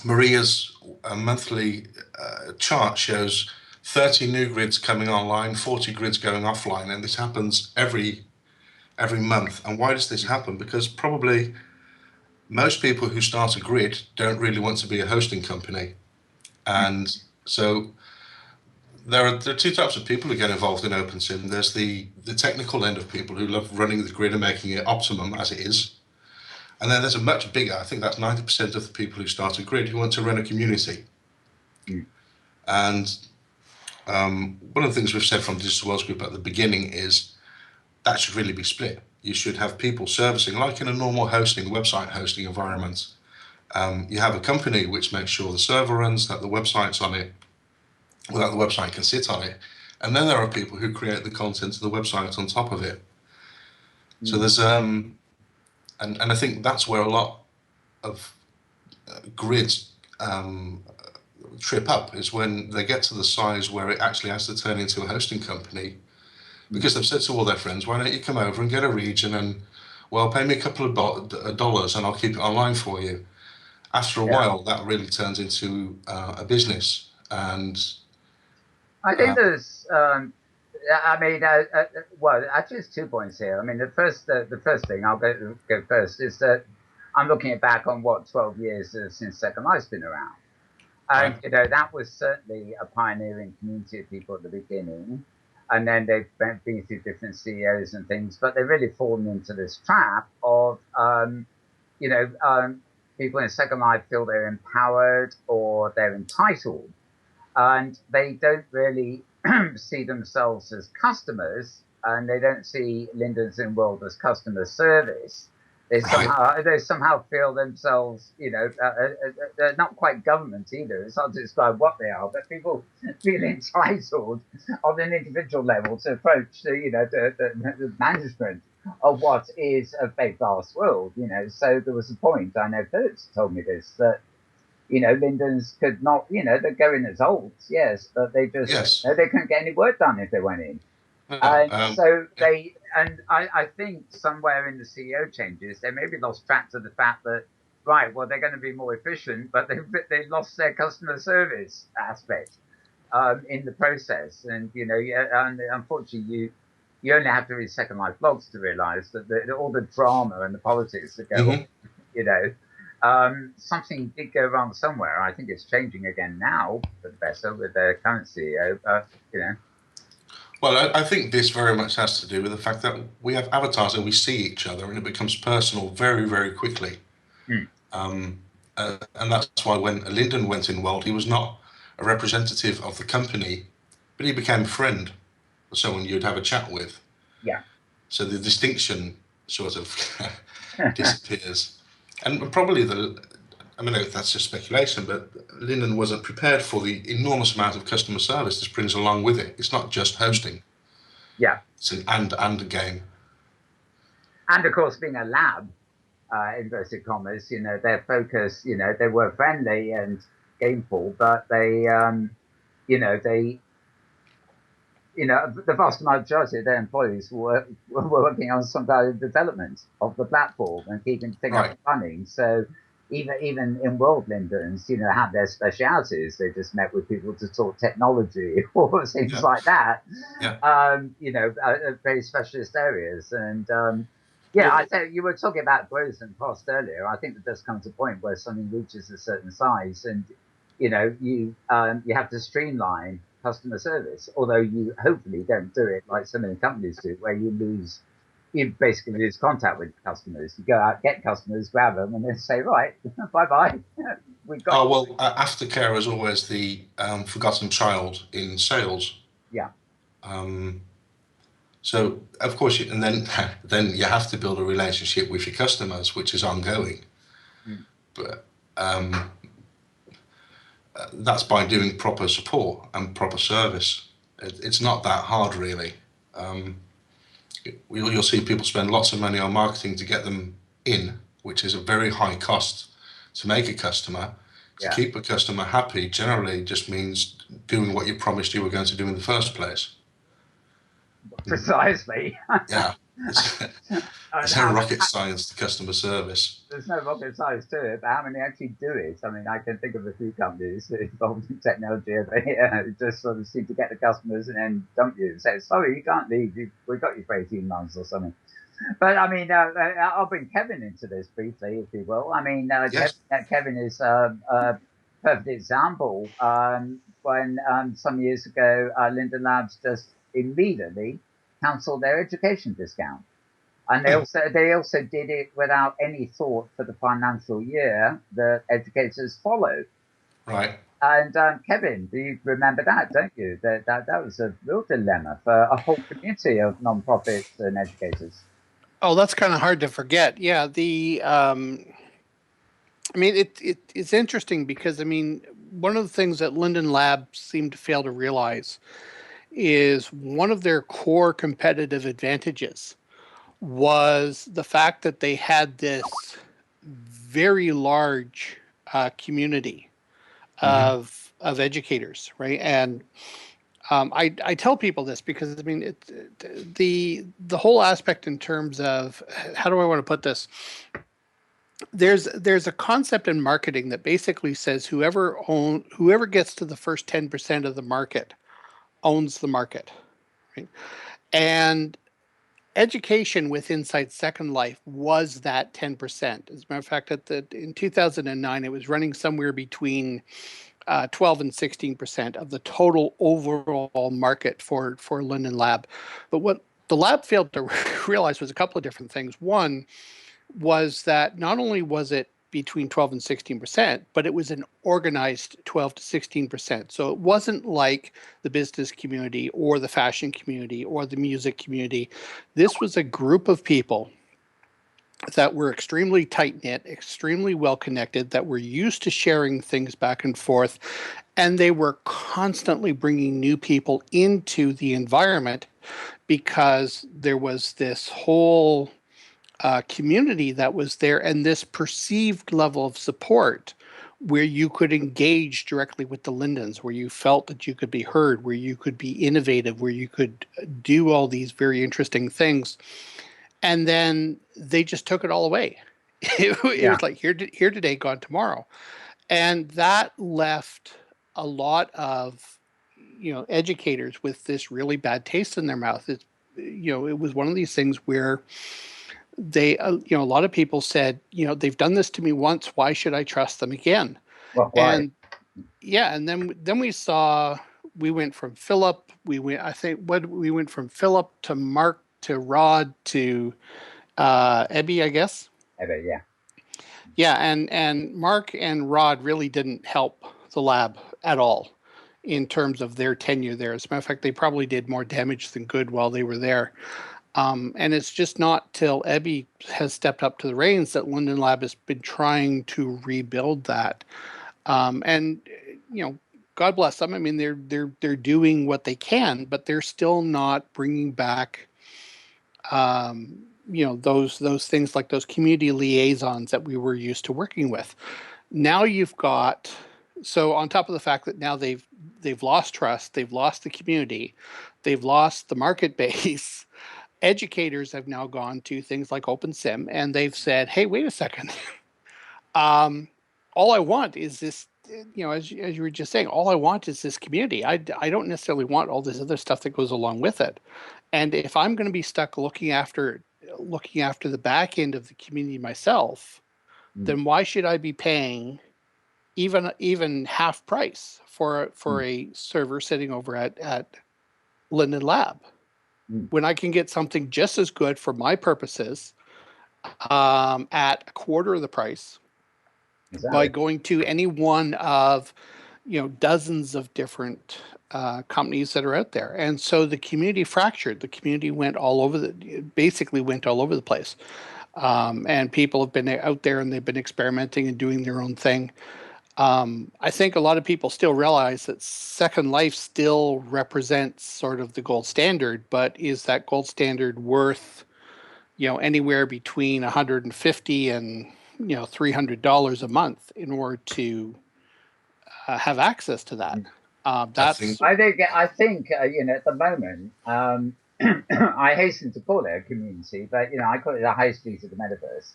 Maria's monthly chart shows 30 new grids coming online, 40 grids going offline, and this happens every month. And why does this happen? Because probably most people who start a grid don't really want to be a hosting company. And so there are two types of people who get involved in OpenSim. There's the technical end of people who love running the grid and making it optimum as it is. And then there's a much bigger, I think that's 90% of the people who start a grid who want to run a community. And one of the things we've said from Digital Worlds Group at the beginning is that should really be split. You should have people servicing, like in a normal website hosting environment. You have a company which makes sure the server runs, that the website's on it, or that the website can sit on it. And then there are people who create the content of the website on top of it. So there's and I think that's where a lot of grids trip up, is when they get to the size where it actually has to turn into a hosting company, because they've said to all their friends, why don't you come over and get a region and, well, pay me a couple of dollars and I'll keep it online for you. After a while, that really turns into a business. And I think there's I mean, well, actually, there's 2 points here. I mean, the first thing I'll go first is that I'm looking back on 12 years since Second Life's been around, and you know, that was certainly a pioneering community of people at the beginning, and then they've been through different CEOs and things, but they've really fallen into this trap of you know, people in Second Life feel they're empowered or they're entitled, and they don't really see themselves as customers, and they don't see Linden's Inworld as customer service. They somehow feel themselves, you know, they're not quite government either. It's hard to describe what they are, but people feel entitled on an individual level to approach the management of what is a big vast world, you know. So there was a point, I know Phillips told me this, that you know, Linden's could not, you know, they're going as olds, yes, but they just, you know, they couldn't get any work done if they went in. So they, and I think somewhere in the CEO changes, they maybe lost track of the fact that, right, well, they're going to be more efficient, but they lost their customer service aspect in the process. And, you know, and unfortunately, you only have to read Second Life blogs to realize that all the drama and the politics that go on, you know, something did go wrong somewhere. I think it's changing again now for the better with the current CEO, you know. Well, I think this very much has to do with the fact that we have avatars and we see each other, and it becomes personal very, very quickly. And that's why when Linden went in World, he was not a representative of the company, but he became a friend, someone you'd have a chat with. Yeah. So the distinction sort of disappears. And probably I mean, that's just speculation, but Linden wasn't prepared for the enormous amount of customer service this brings along with it. It's not just hosting. Yeah. It's an and a game. And of course, being a lab, inverted commas, you know, their focus, you know, they were friendly and gameful, but they, you know, the vast majority of their employees were working on some kind of development of the platform and keeping things up and running. So even Inworld Lindens, had their specialities. They just met with people to talk technology or things like that. Very specialist areas. And I think you were talking about growth and cost earlier. I think that does come to a point where something reaches a certain size, and you have to streamline customer service. Although you hopefully don't do it like so many companies do, where you basically lose contact with customers. You go out, get customers, grab them, and then say, right, bye-bye. We've got aftercare is always the forgotten child in sales. Yeah. So, of course, and then you have to build a relationship with your customers, which is ongoing. But that's by doing proper support and proper service. It's not that hard, really. You'll see people spend lots of money on marketing to get them in, which is a very high cost to make a customer. To keep a customer happy generally just means doing what you promised you were going to do in the first place. Precisely. Yeah. There's no rocket science to customer service. There's no rocket science to it, but how many actually do it? I mean, I can think of a few companies involved in technology over here who just sort of seem to get the customers and then don't use it. Sorry, you can't leave. We've got you for 18 months or something. But I mean, I'll bring Kevin into this briefly, if you will. I mean, Kevin is a perfect example. When some years ago, Linden Labs just immediately cancelled their education discount. And they also did it without any thought for the financial year that educators followed. Right. And Kevin, do you remember that, don't you? That was a real dilemma for a whole community of nonprofits and educators. Oh, that's kind of hard to forget. Yeah, it's interesting because, one of the things that Linden Labs seemed to fail to realize is one of their core competitive advantages was the fact that they had this very large community of educators, right? And I tell people this because the whole aspect in terms of, how do I want to put this? There's a concept in marketing that basically says whoever gets to the first 10% of the market owns the market, right? And education with Insight Second Life was that 10%. As a matter of fact, in 2009, it was running somewhere between 12 and 16% of the total overall market for Linden Lab. But what the lab failed to realize was a couple of different things. One was that not only was it between 12 and 16%, but it was an organized 12 to 16%. So it wasn't like the business community or the fashion community or the music community. This was a group of people that were extremely tight-knit, extremely well-connected, that were used to sharing things back and forth, and they were constantly bringing new people into the environment because there was this whole community that was there and this perceived level of support where you could engage directly with the Lindens, where you felt that you could be heard, where you could be innovative, where you could do all these very interesting things. And then they just took it all away. It was like here today, gone tomorrow. And that left a lot of, educators with this really bad taste in their mouth. It was one of these things where they, a lot of people said, they've done this to me once. Why should I trust them again? Well, why? And then we went from Philip. We went from Philip to Mark to Rod to Ebby, I guess. Ebby, yeah. Yeah, and Mark and Rod really didn't help the lab at all in terms of their tenure there. As a matter of fact, they probably did more damage than good while they were there. And it's just not till Ebby has stepped up to the reins that Linden Lab has been trying to rebuild that. And God bless them. I mean, they're doing what they can, but they're still not bringing back, those things like those community liaisons that we were used to working with. Now you've got So on top of the fact that now they've lost trust, they've lost the community, they've lost the market base. Educators have now gone to things like OpenSim and they've said, "Hey, wait a second. All I want is this." As you were just saying, all I want is this community. I don't necessarily want all this other stuff that goes along with it. And if I'm going to be stuck looking after the back end of the community myself, then why should I be paying even half price for a server sitting over at Linden Lab when I can get something just as good for my purposes at a quarter of the price by going to any one of dozens of different companies that are out there. And so the community fractured. The community basically went all over the place. And people have been out there and they've been experimenting and doing their own thing. I think a lot of people still realize that Second Life still represents sort of the gold standard, but is that gold standard worth, anywhere between $150 and $300 a month in order to have access to that? I think at the moment, I hasten to call it a community, but I call it a high street of the metaverse.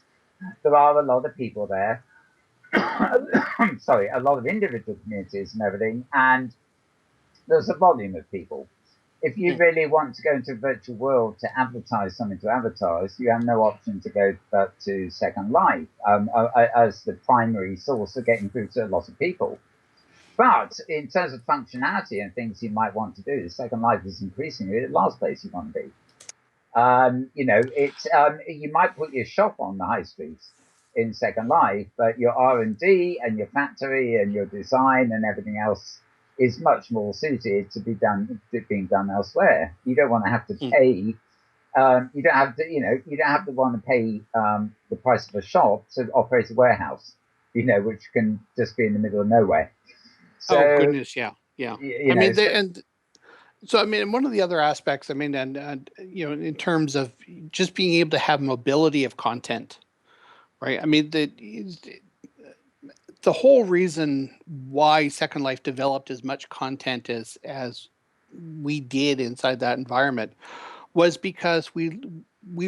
There are a lot of people there. Sorry, a lot of individual communities and everything, and there's a volume of people. If you really want to go into a virtual world to advertise something to advertise, you have no option to go but to Second Life as the primary source of getting through to a lot of people. But in terms of functionality and things you might want to do, Second Life is increasingly the last place you want to be. You might put your shop on the high street in Second Life, but your R&D and your factory and your design and everything else is much more suited to being done elsewhere. You don't want to have to pay. You don't have to want to pay the price of a shop to operate a warehouse, which can just be in the middle of nowhere. So, oh goodness, yeah. One of the other aspects, in terms of just being able to have mobility of content, right? The whole reason why Second Life developed as much content as we did inside that environment was because we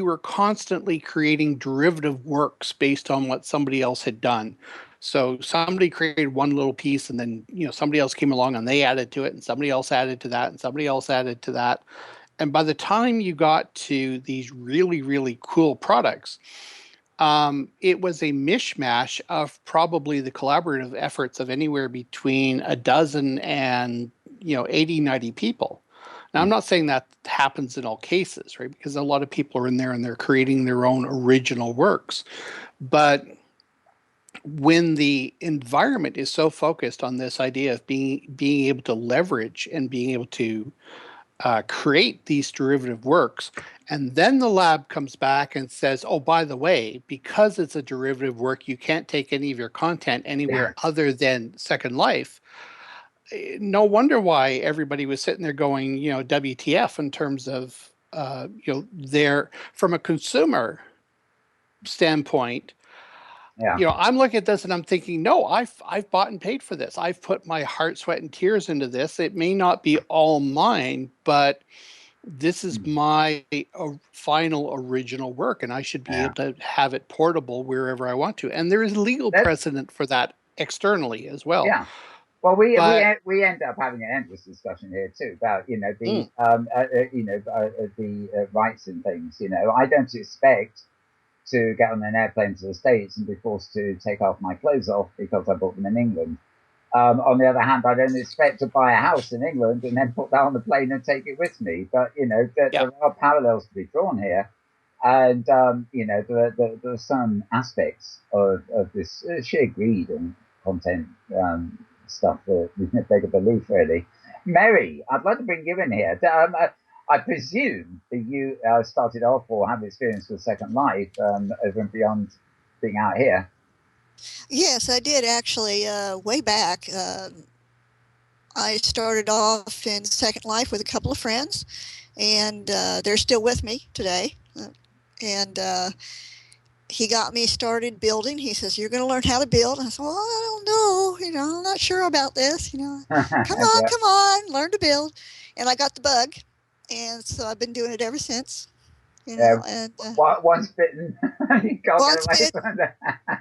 were constantly creating derivative works based on what somebody else had done. So somebody created one little piece and then, somebody else came along and they added to it and somebody else added to that and somebody else added to that. And by the time you got to these really, really cool products, it was a mishmash of probably the collaborative efforts of anywhere between a dozen and 80, 90 people. Now, I'm not saying that happens in all cases, right? Because a lot of people are in there and they're creating their own original works. But when the environment is so focused on this idea of being able to leverage and being able to create these derivative works, and then the lab comes back and says, oh, by the way, because it's a derivative work, you can't take any of your content anywhere other than Second Life. No wonder why everybody was sitting there going, WTF in terms of, from a consumer standpoint. Yeah. I'm looking at this and I'm thinking, no, I've bought and paid for this. I've put my heart, sweat, and tears into this. It may not be all mine, but this is my final original work, and I should be able to have it portable wherever I want to. And there is legal precedent for that externally as well. Yeah. Well, we end up having an endless discussion here too about the rights and things. I don't expect to get on an airplane to the States and be forced to take off my clothes off because I bought them in England. On the other hand, I don't expect to buy a house in England and then put that on the plane and take it with me. But, there are parallels to be drawn here. And, there are some aspects of this sheer greed and content stuff that we beg a belief, really. Merrie, I'd like to bring you in here. I presume that you started off or have experience with Second Life over and beyond being out here. Yes, I did actually. Way back, I started off in Second Life with a couple of friends, and they're still with me today. And he got me started building. He says, "You're going to learn how to build." And I said, "Well, I don't know. I'm not sure about this. Come on, Yeah. come on, learn to build." And I got the bug. And so I've been doing it ever since, Yeah. and Once bitten, you can't get once away bitten, from that.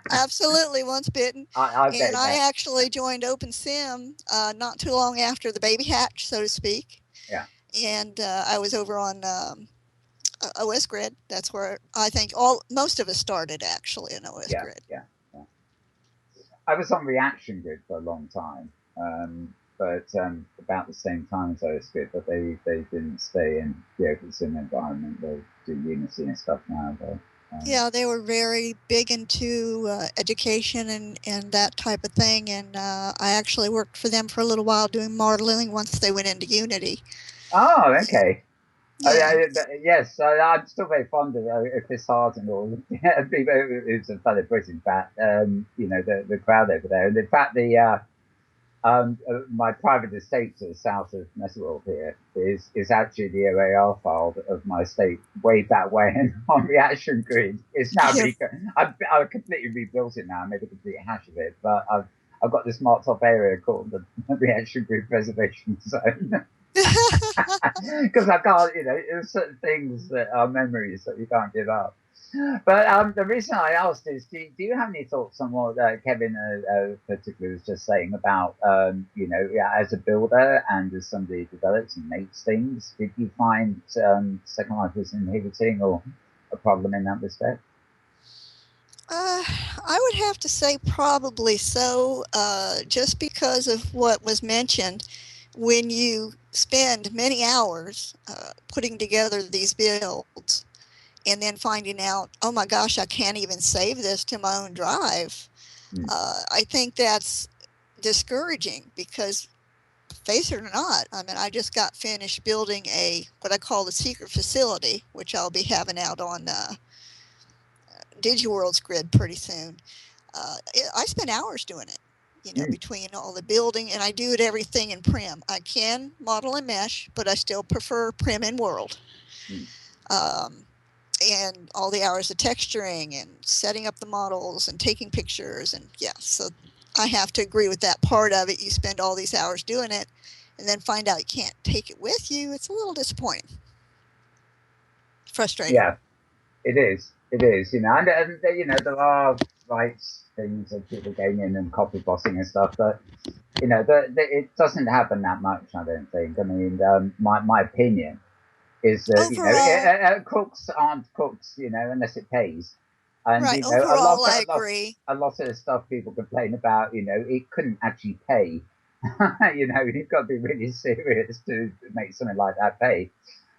absolutely once bitten. I bet And I that. actually joined OpenSim not too long after the baby hatch, so to speak. Yeah. And I was over on OS Grid. That's where I think most of us started actually in OS Yeah. Grid. Yeah. I was on Reaction Grid for a long time, but about the same time as OS Grid, but they didn't stay in the OpenSim environment. They do Unity and stuff now, though. Yeah, they were very big into education and that type of thing. And I actually worked for them for a little while doing modeling once they went into Unity. Oh, okay. Yeah. Yes, I'm still very fond of Chris Hart and all. It's a fellow British bat, the crowd over there. And in fact, my private estate to the south of Messerwolf here is actually the OAR file of my estate way back when on Reaction Grid. It's now I've completely rebuilt it now. I made a complete hash of it, but I've got this marked off area called the Reaction Grid Preservation Zone. Because I can't, there's certain things that are memories that you can't give up. But the reason I asked is, do you have any thoughts on what Kevin particularly was just saying about, as a builder and as somebody who develops and makes things, did you find Second Life was inhibiting or a problem in that respect? I would have to say probably so, just because of what was mentioned. When you spend many hours putting together these builds and then finding out, oh my gosh, I can't even save this to my own drive, I think that's discouraging because, face it or not, I mean, I just got finished building what I call the secret facility, which I'll be having out on DigiWorld's grid pretty soon. I spent hours doing it. Between all the building, and I do everything in Prim. I can model and mesh, but I still prefer Prim Inworld. And all the hours of texturing and setting up the models and taking pictures, and so I have to agree with that part of it. You spend all these hours doing it, and then find out you can't take it with you. It's a little disappointing, frustrating. Yeah, it is. It is. And there are things of people going in and copy bossing and stuff, but it doesn't happen that much. I don't think. I mean, my opinion is that overall, crooks aren't crooks, unless it pays. And right. Overall, I agree. A lot of the stuff people complain about, it couldn't actually pay. You've got to be really serious to make something like that pay.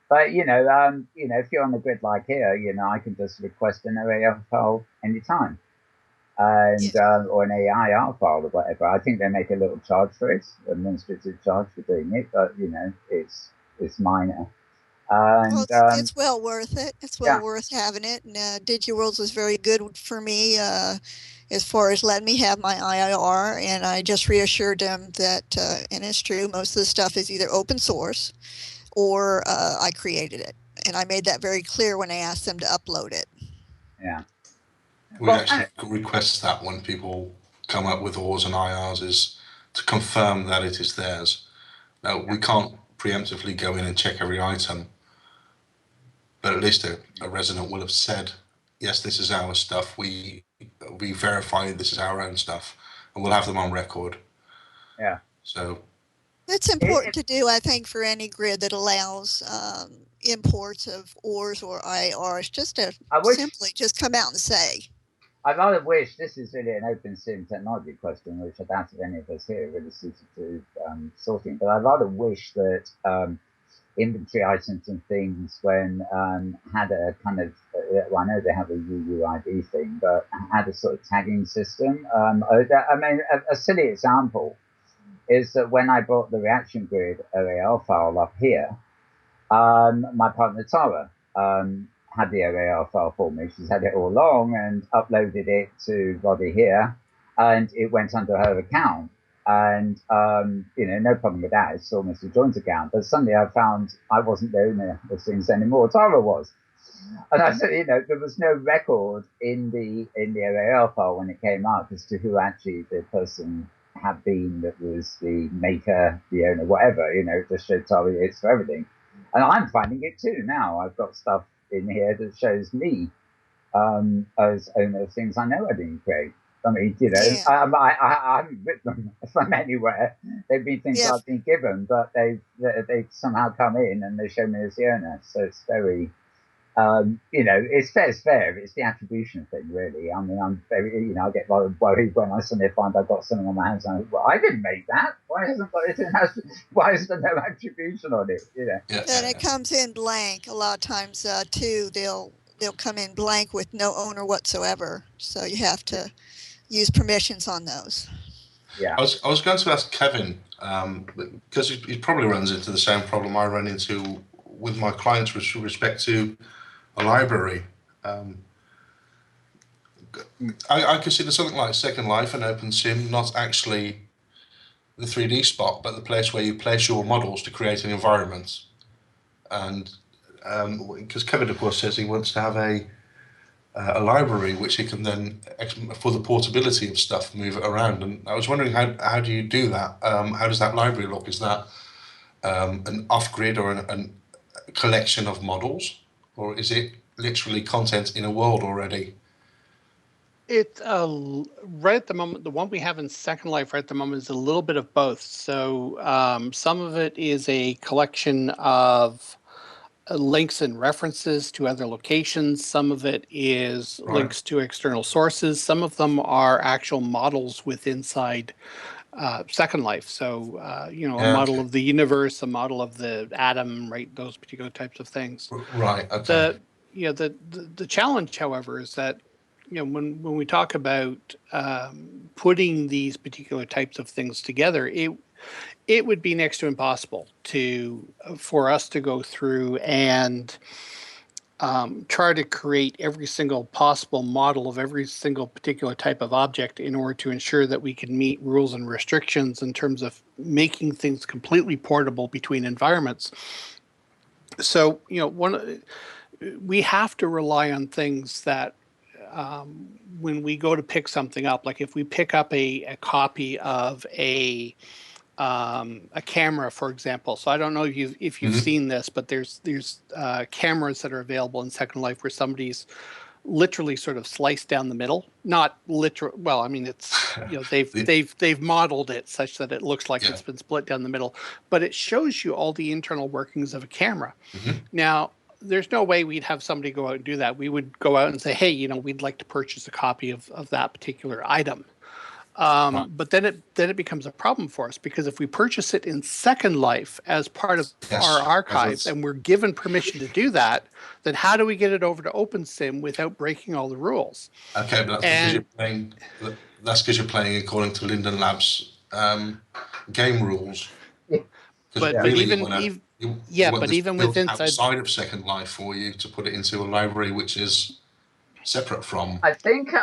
But if you're on the grid like here, I can just request an OAR file anytime, and or an AIR file or whatever. I think they make a little charge for it, administrative charge for doing it, but it's minor. And it's well worth it. It's well worth having it. And DigiWorlds was very good for me as far as letting me have my IIR. And I just reassured them that, and it's true, most of the stuff is either open source or I created it. And I made that very clear when I asked them to upload it. Yeah. We actually request that when people come up with ORs and IRs is to confirm that it is theirs. Now, we can't preemptively go in and check every item, but at least a resident will have said, yes, this is our stuff. We verify this is our own stuff, and we'll have them on record. Yeah. So it's important to do, I think, for any grid that allows imports of ORs or IRs, just to simply just come out and say. I rather wish, this is really an open sim technology question, which I doubt if any of us here are really suited to sorting, but I rather wish that inventory items and things when had a kind of, I know they have a UUID thing, but had a sort of tagging system. I mean, a silly example is that when I brought the Reaction Grid OAR file up here, my partner Tara had the OAR file for me. She's had it all along and uploaded it to Roddy here, and it went under her account. And, no problem with that. It's almost a joint account. But suddenly I found I wasn't the owner of things anymore. Tara was. And I said, there was no record in the RAR file when it came out as to who actually the person had been that was the maker, the owner, whatever. It just showed target dates for everything. And I'm finding it too now. I've got stuff in here that shows me as owner of things I know I didn't create. I mean, I haven't written them from anywhere. They've been things I've been given, but they've somehow come in and they show me as the owner. So it's very, it's fair. It's the attribution thing, really. I mean, I'm very, I get worried when I suddenly find I've got something on my hands and I didn't make that. Why hasn't got it? Why is there no attribution on it? And it comes in blank a lot of times too. They'll come in blank with no owner whatsoever. So you have to use permissions on those. Yeah. I was going to ask Kevin, because he probably runs into the same problem I run into with my clients with respect to a library. I consider something like Second Life and OpenSim not actually the 3D spot, but the place where you place your models to create an environment. And because Kevin, of course, says he wants to have a library which he can then, for the portability of stuff, move it around. And I was wondering, how do you do that? How does that library look? Is that an off-grid or a collection of models, or is it literally content in a world already? It's right at the moment, the one we have in Second Life right at the moment is a little bit of both. So some of it is a collection of links and references to other locations. Some of it is links to external sources. Some of them are actual models with inside Second Life. So, a model of the universe, a model of the atom, right? Those particular types of things. Right. Okay. The challenge, however, is that when we talk about putting these particular types of things together, it would be next to impossible for us to go through and try to create every single possible model of every single particular type of object in order to ensure that we can meet rules and restrictions in terms of making things completely portable between environments. So, we have to rely on things that when we go to pick something up, like if we pick up a copy of a camera, for example. So I don't know if you've seen this, but there's cameras that are available in Second Life where somebody's literally sort of sliced down the middle. Not literal. Well, I mean, it's they've modeled it such that it looks like it's been split down the middle, but it shows you all the internal workings of a camera. Now, there's no way we'd have somebody go out and do that. We would go out and say, hey, we'd like to purchase a copy of that particular item. But then it becomes a problem for us, because if we purchase it in Second Life as part of our archives and we're given permission to do that, then how do we get it over to OpenSim without breaking all the rules? Okay, but that's because you're playing according to Linden Labs game rules. But even with outside of Second Life for you to put it into a library which is separate from I think there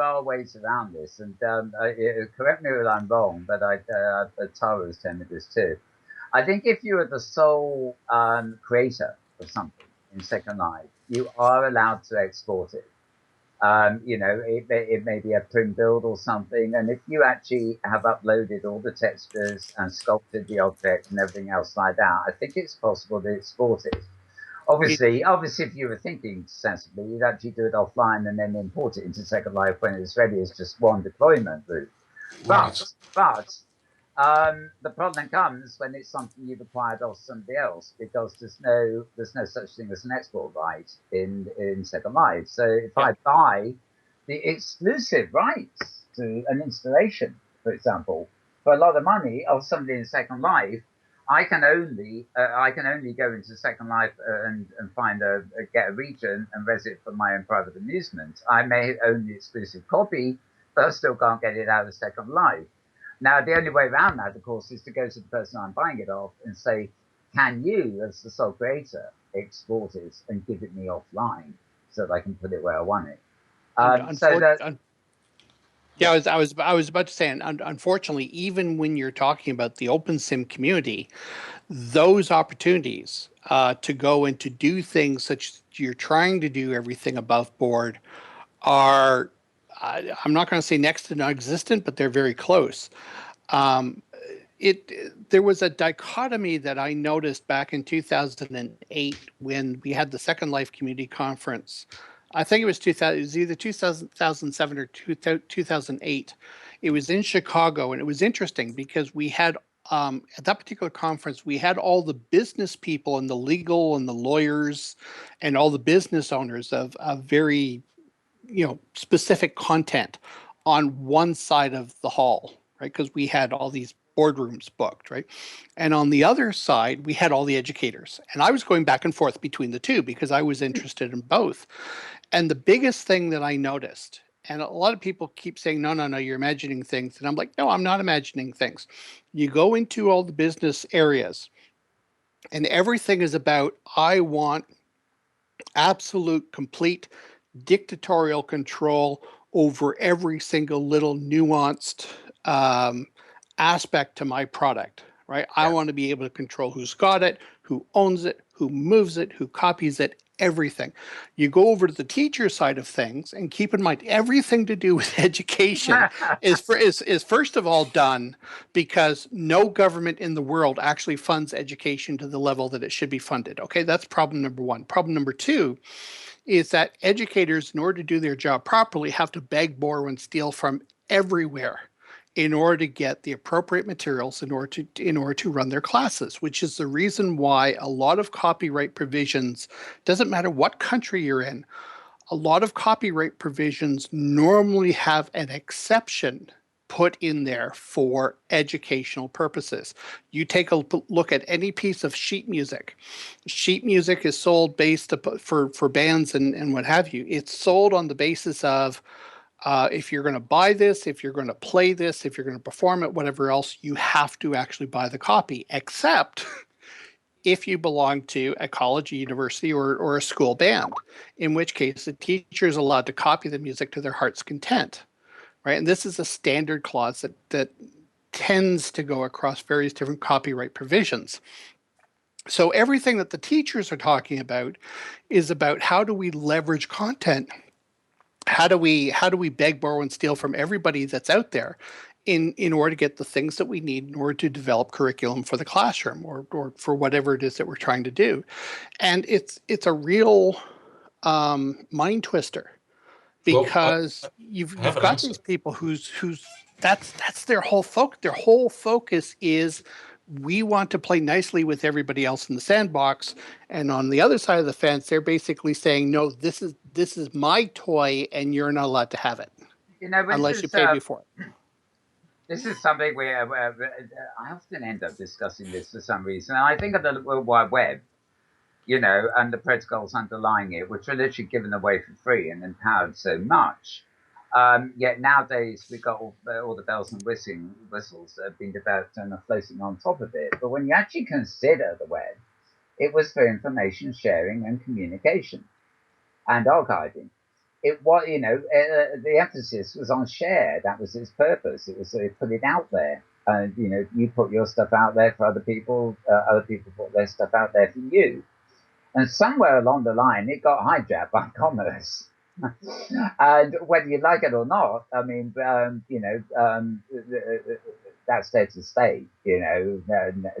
are ways around this, and correct me if I'm wrong, but Tara was telling me this too. I think if you are the sole creator of something in Second Life, you are allowed to export it. It may be a print build or something, and if you actually have uploaded all the textures and sculpted the object and everything else like that, I think it's possible to export it. Obviously, if you were thinking sensibly, you'd actually do it offline and then import it into Second Life when it's ready as just one deployment route. But the problem comes when it's something you've acquired off somebody else, because there's no such thing as an export right in Second Life. So if I buy the exclusive rights to an installation, for example, for a lot of money of somebody in Second Life, I can only go into Second Life and get a region and res it for my own private amusement. I may own the exclusive copy, but I still can't get it out of Second Life. Now, the only way around that, of course, is to go to the person I'm buying it off and say, can you, as the sole creator, export it and give it me offline so that I can put it where I want it? Yeah, I was about to say, unfortunately, even when you're talking about the OpenSim community, those opportunities to go and to do things such as you're trying to do everything above board are, I'm not going to say next to non-existent, but they're very close. There was a dichotomy that I noticed back in 2008 when we had the Second Life Community Conference. I think it was 2000. It was either 2007 or 2008. It was in Chicago, and it was interesting because we had at that particular conference we had all the business people and the legal and the lawyers and all the business owners of very specific content on one side of the hall, right? Because we had all these boardrooms booked, right? And on the other side, we had all the educators. And I was going back and forth between the two because I was interested in both. And the biggest thing that I noticed, and a lot of people keep saying, no, you're imagining things. And I'm like, no, I'm not imagining things. You go into all the business areas and everything is about, I want absolute, complete dictatorial control over every single little nuanced aspect to my product, right? Yeah. I want to be able to control who's got it, who owns it, who moves it, who copies it, everything. You go over to the teacher side of things and keep in mind everything to do with education is first of all done because no government in the world actually funds education to the level that it should be funded. Okay, that's problem number one. Problem number two is that educators, in order to do their job properly, have to beg, borrow, and steal from everywhere in order to get the appropriate materials in order to run their classes, which is the reason why a lot of copyright provisions, doesn't matter what country you're in, a lot of copyright provisions normally have an exception put in there for educational purposes. You take a look at any piece of sheet music. Sheet music is sold based for bands and what have you. It's sold on the basis of if you're going to buy this, if you're going to play this, if you're going to perform it, whatever else, you have to actually buy the copy, except if you belong to a college, a university, or a school band, in which case the teacher is allowed to copy the music to their heart's content, right? And this is a standard clause that tends to go across various different copyright provisions. So everything that the teachers are talking about is about how do we leverage content. How do we beg, borrow, and steal from everybody that's out there in order to get the things that we need in order to develop curriculum for the classroom or for whatever it is that we're trying to do. And it's a real mind twister because you've got these people who's that's their whole focus. Their whole focus is we want to play nicely with everybody else in the sandbox, and on the other side of the fence, they're basically saying, "No, this is my toy, and you're not allowed to have it, unless you pay me for it." This is something where I often end up discussing this for some reason. I think of the World Wide Web, and the protocols underlying it, which are literally given away for free and empowered so much. Yet nowadays we've got all the bells and whistles that have been developed and are floating on top of it. But when you actually consider the web, it was for information sharing and communication and archiving. It was, the emphasis was on share. That was its purpose. It was to put it out there. And, you put your stuff out there for other people put their stuff out there for you. And somewhere along the line, it got hijacked by commerce. And whether you like it or not, I mean, that's there to stay.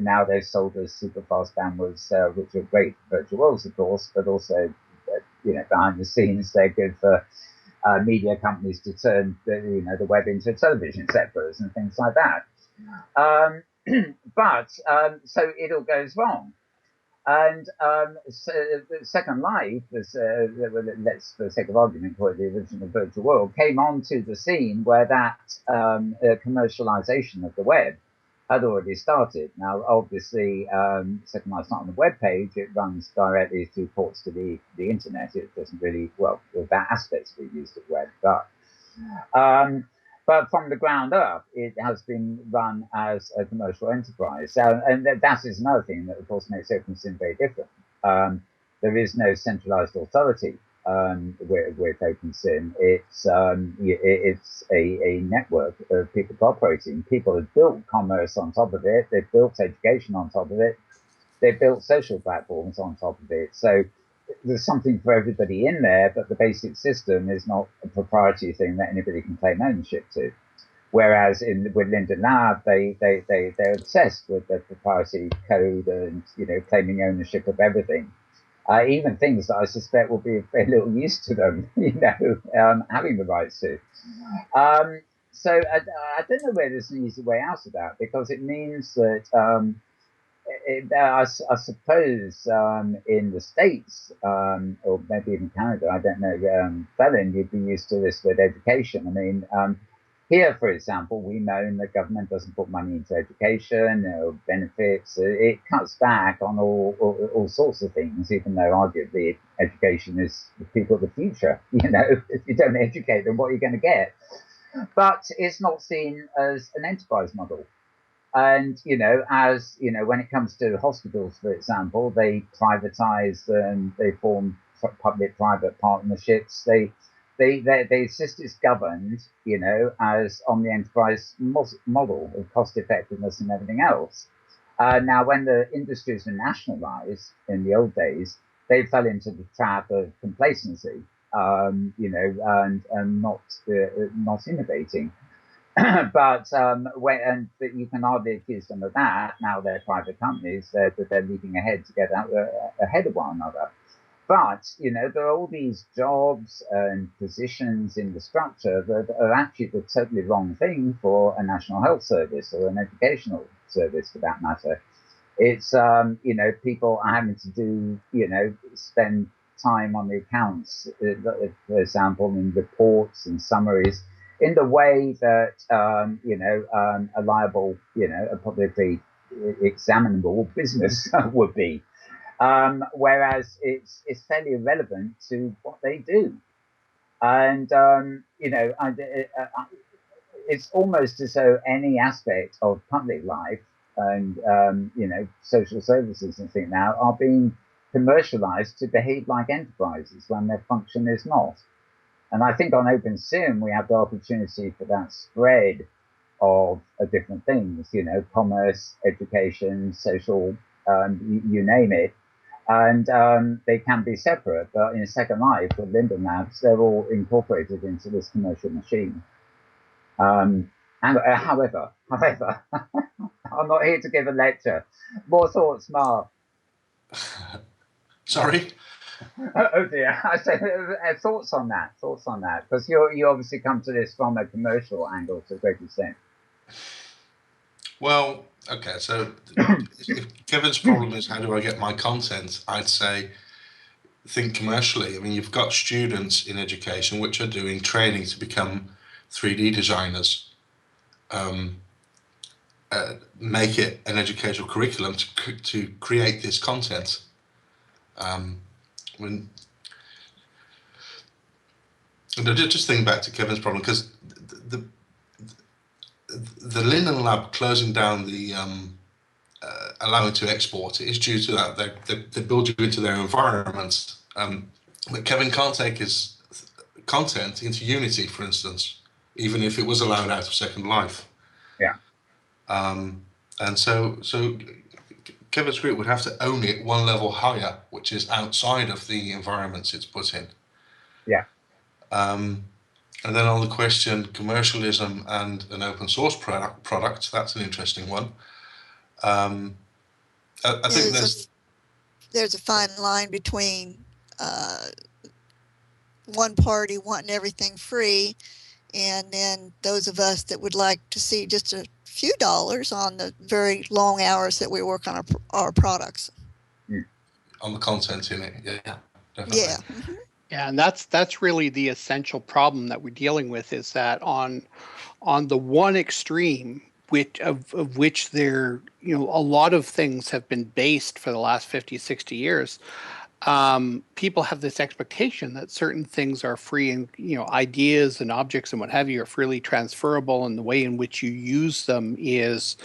Now they've sold us super fast bandwidths, which are great for virtual worlds, of course, but also, behind the scenes, they're good for media companies to turn the web into television set for us and things like that. But so it all goes wrong. And so Second Life, let's, for the sake of argument, call it the original virtual world, came onto the scene where that commercialization of the web had already started. Now, obviously, Second Life's not on the web page. It runs directly through ports to the internet. It doesn't really, that aspect's being used of web, but from the ground up, it has been run as a commercial enterprise. And that is another thing that, of course, makes OpenSim very different. There is no centralized authority with OpenSim. It's a network of people cooperating. People have built commerce on top of it. They've built education on top of it. they built social platforms on top of it. So there's something for everybody in there, but the basic system is not a proprietary thing that anybody can claim ownership to. Whereas with Linden Lab, they're obsessed with the proprietary code and, claiming ownership of everything. Even things that I suspect will be of very little use to them, having the rights to. So I don't know whether there's an easy way out of that, because it means that I suppose in the States, or maybe even Canada, I don't know, Phelan, you'd be used to this with education. I mean, here, for example, we know the government doesn't put money into education or benefits. It cuts back on all sorts of things, even though arguably education is the people of the future. If you don't educate them, what are you going to get? But it's not seen as an enterprise model. And, when it comes to hospitals, for example, they privatize and they form public-private partnerships. The system is governed, as on the enterprise model of cost effectiveness and everything else. Now, when the industries were nationalized in the old days, they fell into the trap of complacency, and not innovating. But you can hardly accuse them of that. Now they're private companies, they're leaping ahead to get ahead of one another. But, there are all these jobs and positions in the structure that are actually the totally wrong thing for a national health service or an educational service, for that matter. It's, people are having to do, spend time on the accounts, for example, in reports and summaries, in the way that, a liable, a publicly examinable business would be. Whereas it's fairly irrelevant to what they do. And, it's almost as though any aspect of public life and, social services and things now are being commercialized to behave like enterprises when their function is not. And I think on OpenSim, we have the opportunity for that spread of different things, commerce, education, social, you name it. And they can be separate, but in Second Life with Linden Labs, they're all incorporated into this commercial machine. However, I'm not here to give a lecture. More thoughts, Mark? Sorry? Oh dear. I said thoughts on that, because you obviously come to this from a commercial angle to a great extent. Well, okay, so if Kevin's problem is how do I get my content, I'd say think commercially. I mean, you've got students in education which are doing training to become 3D designers. Make it an educational curriculum to create this content. Just think back to Kevin's problem, because the Linden Lab closing down the allowing to export it is due to that they build you into their environment. But Kevin can't take his content into Unity, for instance, even if it was allowed out of Second Life. Yeah. And so Kevin's group would have to own it one level higher, which is outside of the environments it's put in. Yeah. And then on the question, commercialism and an open source product, that's an interesting one. I think there's a fine line between one party wanting everything free, and then those of us that would like to see just a few dollars on the very long hours that we work on our products. On the content in it, yeah, definitely. Yeah. Mm-hmm. Yeah, and that's really the essential problem that we're dealing with, is that on the one extreme, of which there, a lot of things have been based for the last 50, 60 years, people have this expectation that certain things are free, and ideas and objects and what have you are freely transferable, and the way in which you use them is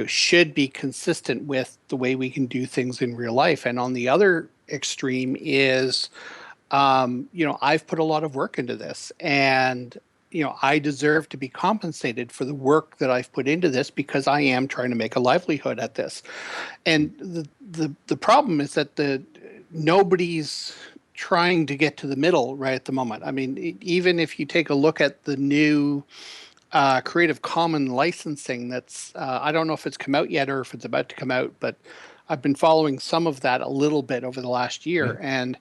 should be consistent with the way we can do things in real life. And on the other extreme is I've put a lot of work into this, and I deserve to be compensated for the work that I've put into this because I am trying to make a livelihood at this. And the problem is that nobody's trying to get to the middle right at the moment. I mean, even if you take a look at the new Creative Commons licensing that's, I don't know if it's come out yet or if it's about to come out, but I've been following some of that a little bit over the last year. And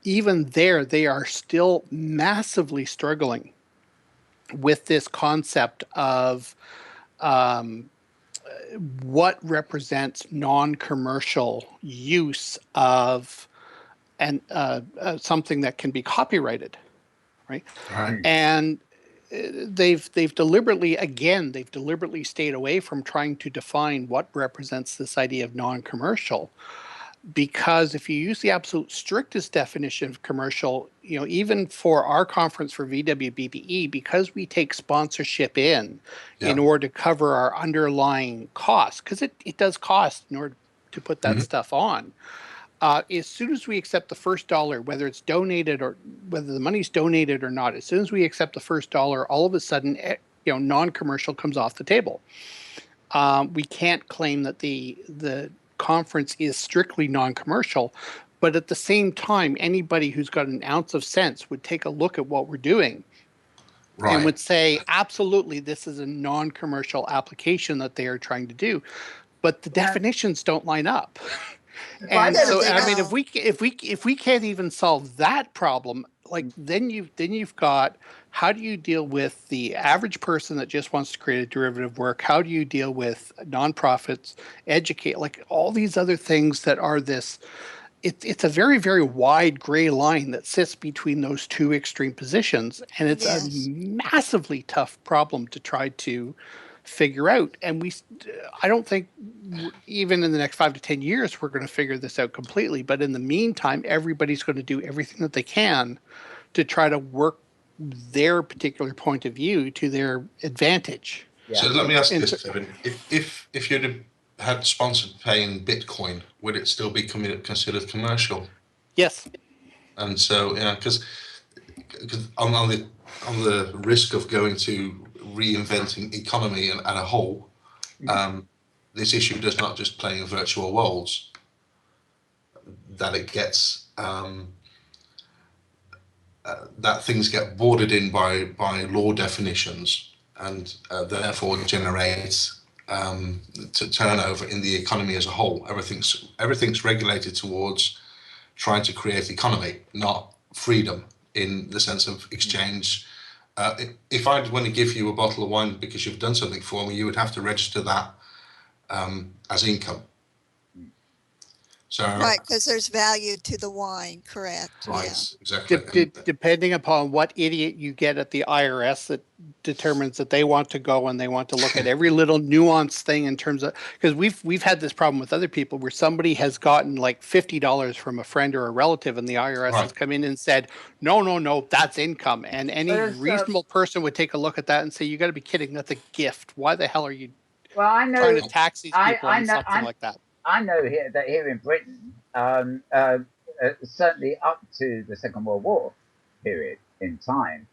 even there, they are still massively struggling with this concept of what represents non-commercial use of something that can be copyrighted, right? And they've deliberately stayed away from trying to define what represents this idea of non-commercial. Because if you use the absolute strictest definition of commercial, even for our conference for VWBPE, because we take sponsorship in order to cover our underlying costs, because it does cost in order to put that stuff on. As soon as we accept the first dollar, whether it's donated or whether the money's donated or not, as soon as we accept the first dollar, all of a sudden, non-commercial comes off the table. We can't claim that the conference is strictly non-commercial, but at the same time, anybody who's got an ounce of sense would take a look at what we're doing and would say, absolutely, this is a non-commercial application that they are trying to do, but the definitions don't line up. And so, I mean, if we can't even solve that problem, like then you've got, how do you deal with the average person that just wants to create a derivative work? How do you deal with nonprofits, educate, like all these other things that are this? It's a very, very wide gray line that sits between those two extreme positions, and it's a massively tough problem to try to figure out. And I don't think even in the next 5 to 10 years we're going to figure this out completely. But in the meantime, everybody's going to do everything that they can to try to work their particular point of view to their advantage. Yeah. So let me ask this, Kevin: if you'd had sponsored pay in Bitcoin, would it still be considered commercial? Yes. And so, because on the risk of going to reinventing economy and a whole, this issue does not just play in virtual worlds. That it gets that things get bordered in by law definitions, and therefore generates to turnover in the economy as a whole. Everything's regulated towards trying to create economy, not freedom in the sense of exchange. If I want to give you a bottle of wine because you've done something for me, you would have to register that as income. So, right, because there's value to the wine, correct? Right, exactly. Depending upon what idiot you get at the IRS that determines that they want to go and they want to look at every little nuanced thing in terms of, because we've had this problem with other people where somebody has gotten like $50 from a friend or a relative, and the IRS has come in and said, no, that's income. And any reasonable person would take a look at that and say, you got to be kidding, that's a gift. Why the hell are you trying to tax these people on something like that? I know that here in Britain, certainly up to the Second World War period in time,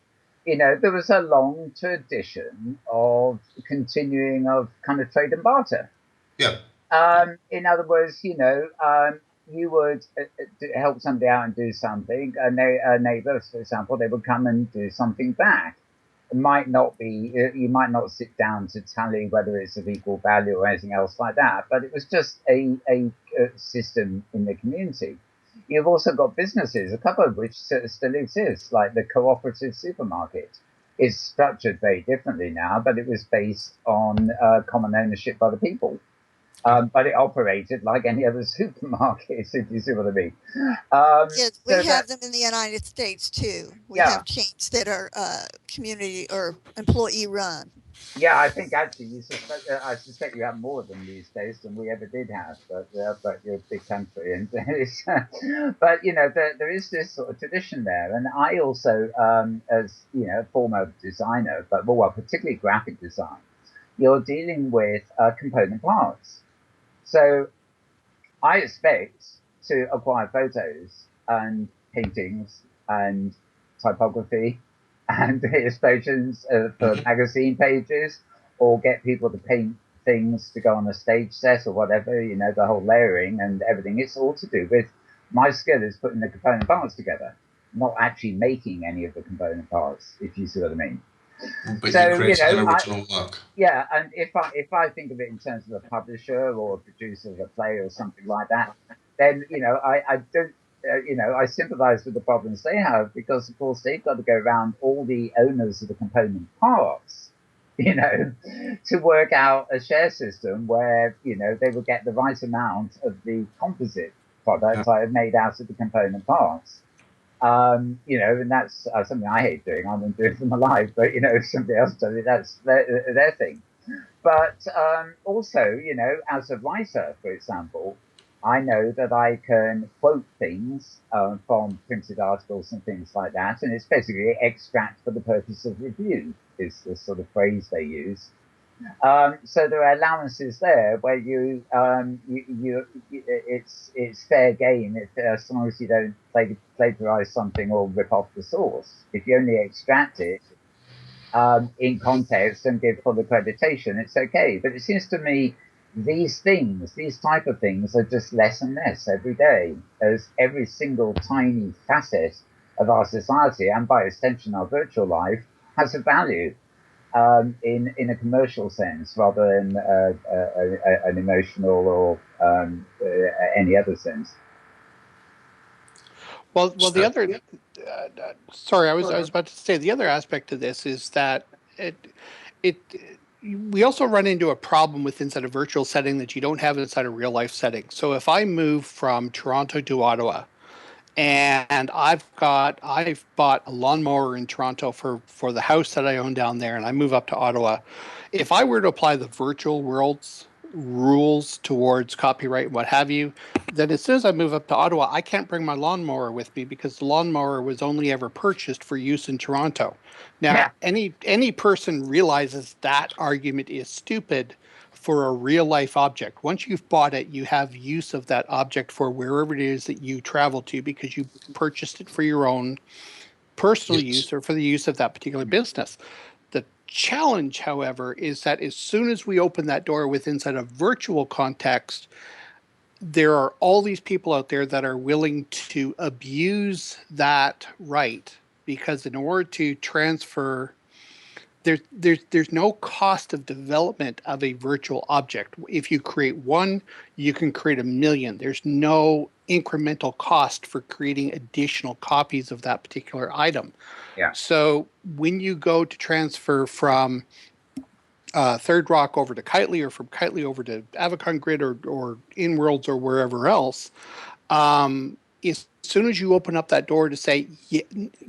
there was a long tradition of continuing of kind of trade and barter. Yeah. In other words, you would help somebody out and do something. A neighbor, for example, they would come and do something back. It might not be, you might not sit down to tally whether it's of equal value or anything else like that, but it was just a system in the community. You've also got businesses, a couple of which still exist, like the cooperative supermarket. It's structured very differently now, but it was based on common ownership by the people. But it operated like any other supermarket, if you see what I mean. Yes, we have them in the United States too. We have chains that are community or employee run. Yeah, I think actually I suspect you have more of them these days than we ever did have. But you're a big country, and but there is this sort of tradition there. And I also, as a former designer, but particularly graphic design, you're dealing with component parts. So I expect to acquire photos and paintings and typography and illustrations for magazine pages, or get people to paint things to go on a stage set or whatever, you know, the whole layering and everything. It's all to do with my skill is putting the component parts together, not actually making any of the component parts, if you see what I mean. But So, you create an original work. Yeah, and if I think of it in terms of a publisher or a producer of a play or something like that, then, you know, I don't, you know, I sympathize with the problems they have, because, of course, they've got to go around all the owners of the component parts, you know, to work out a share system where, you know, they will get the right amount of the composite product I have made out of the component parts. You know, and that's something I hate doing. I wouldn't do it for my life, but, you know, if somebody else does it, that's their thing. But also, you know, as a writer, for example, I know that I can quote things from printed articles and things like that, and it's basically extract for the purpose of review, is the sort of phrase they use. So there are allowances there where it's fair game if, as long as you don't plagiarize something or rip off the source. If you only extract it in context and give full accreditation, it's okay. But it seems to me these type of things are just less and less every day, as every single tiny facet of our society, and by extension our virtual life, has a value. In a commercial sense, rather than an emotional or any other sense. Well, the other, sorry, I was about to say the other aspect of this is that we also run into a problem with inside a virtual setting that you don't have inside a real life setting. So if I move from Toronto to Ottawa, and I've bought a lawnmower in Toronto for the house that I own down there, and I move up to Ottawa. If I were to apply the virtual world's rules towards copyright and what have you, then as soon as I move up to Ottawa, I can't bring my lawnmower with me, because the lawnmower was only ever purchased for use in Toronto. Now, any person realizes that argument is stupid for a real life object. Once you've bought it, you have use of that object for wherever it is that you travel to, because you purchased it for your own personal use or for the use of that particular business. The challenge, however, is that as soon as we open that door with inside a virtual context, there are all these people out there that are willing to abuse that right, because in order to transfer, there's no cost of development of a virtual object. If you create one, you can create a million. There's no incremental cost for creating additional copies of that particular item. Yeah. So when you go to transfer from Third Rock over to Kitely, or from Kitely over to Avicon Grid or Inworlds or wherever else, as soon as you open up that door to say,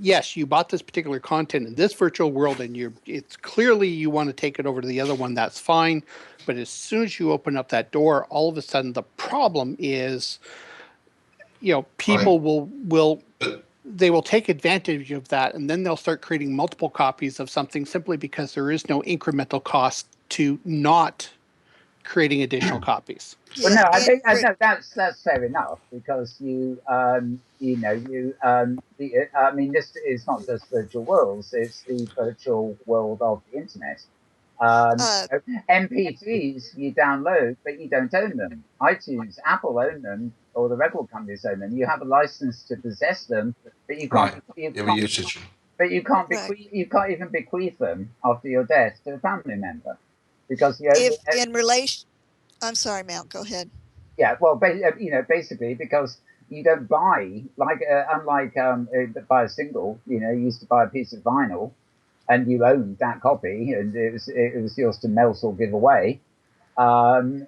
yes, you bought this particular content in this virtual world, and it's clearly you want to take it over to the other one, that's fine. But as soon as you open up that door, all of a sudden the problem is, you know, people will take advantage of that, and then they'll start creating multiple copies of something simply because there is no incremental cost to not creating additional copies. Well, no, I think that's fair enough, because I mean, this is not just virtual worlds; it's the virtual world of the internet. MP3s you download, but you don't own them. iTunes, Apple own them, or the record companies own them. You have a license to possess them, but you can't. But you can't even bequeath them after your death to a family member, because in relation. I'm sorry, Mount. Go ahead. Yeah, well, basically because you don't buy, unlike buy a single. You know, you used to buy a piece of vinyl, and you owned that copy, and it was yours to melt or give away. You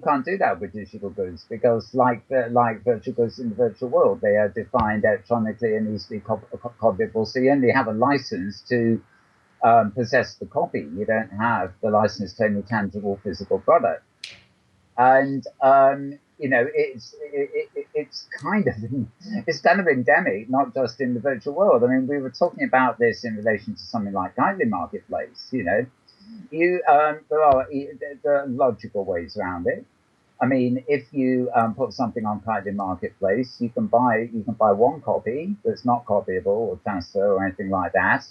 can't do that with digital goods, because like virtual goods in the virtual world, they are defined electronically and easily copyable. So you only have a license to possess the copy. You don't have the license to any tangible physical product. And you know, it's kind of endemic, not just in the virtual world. I mean, we were talking about this in relation to something like Kitely Marketplace. You know, there are logical ways around it. I mean, if you put something on Kitely Marketplace, you can buy one copy that's not copyable or transfer or anything like that,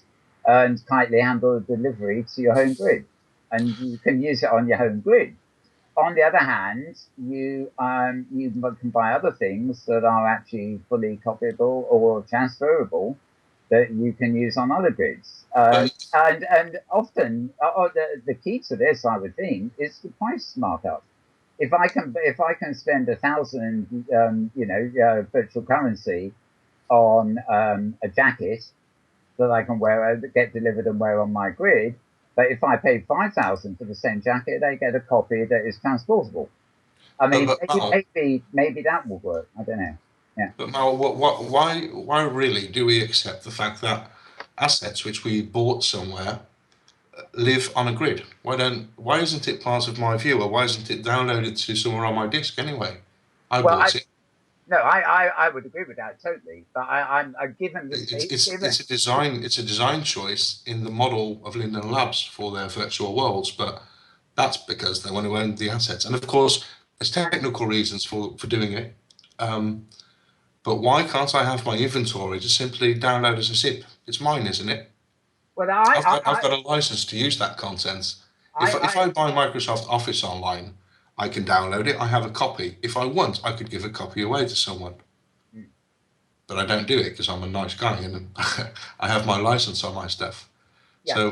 and Kitely handle the delivery to your home grid, and you can use it on your home grid. On the other hand, you can buy other things that are actually fully copyable or transferable that you can use on other grids. And often, the key to this, I would think, is the price markup. If I can spend 1,000, virtual currency on a jacket that I can wear, get delivered and wear on my grid, but if I pay 5,000 for the same jacket, I get a copy that is transportable. I mean, maybe that will work. I don't know. Yeah. But Mal, why really do we accept the fact that assets which we bought somewhere live on a grid? Why isn't it part of my viewer? Why isn't it downloaded to somewhere on my disk anyway? I bought it. No, I would agree with that totally. But I'm given it's a design choice in the model of Linden Labs for their virtual worlds, but that's because they want to own the assets. And of course, there's technical reasons for doing it. But why can't I have my inventory just simply download as a zip? It's mine, isn't it? Well, I've got a license to use that content. If I buy Microsoft Office online, I can download it. I have a copy. If I want, I could give a copy away to someone. But I don't do it because I'm a nice guy and I have my license on my stuff. Yeah. So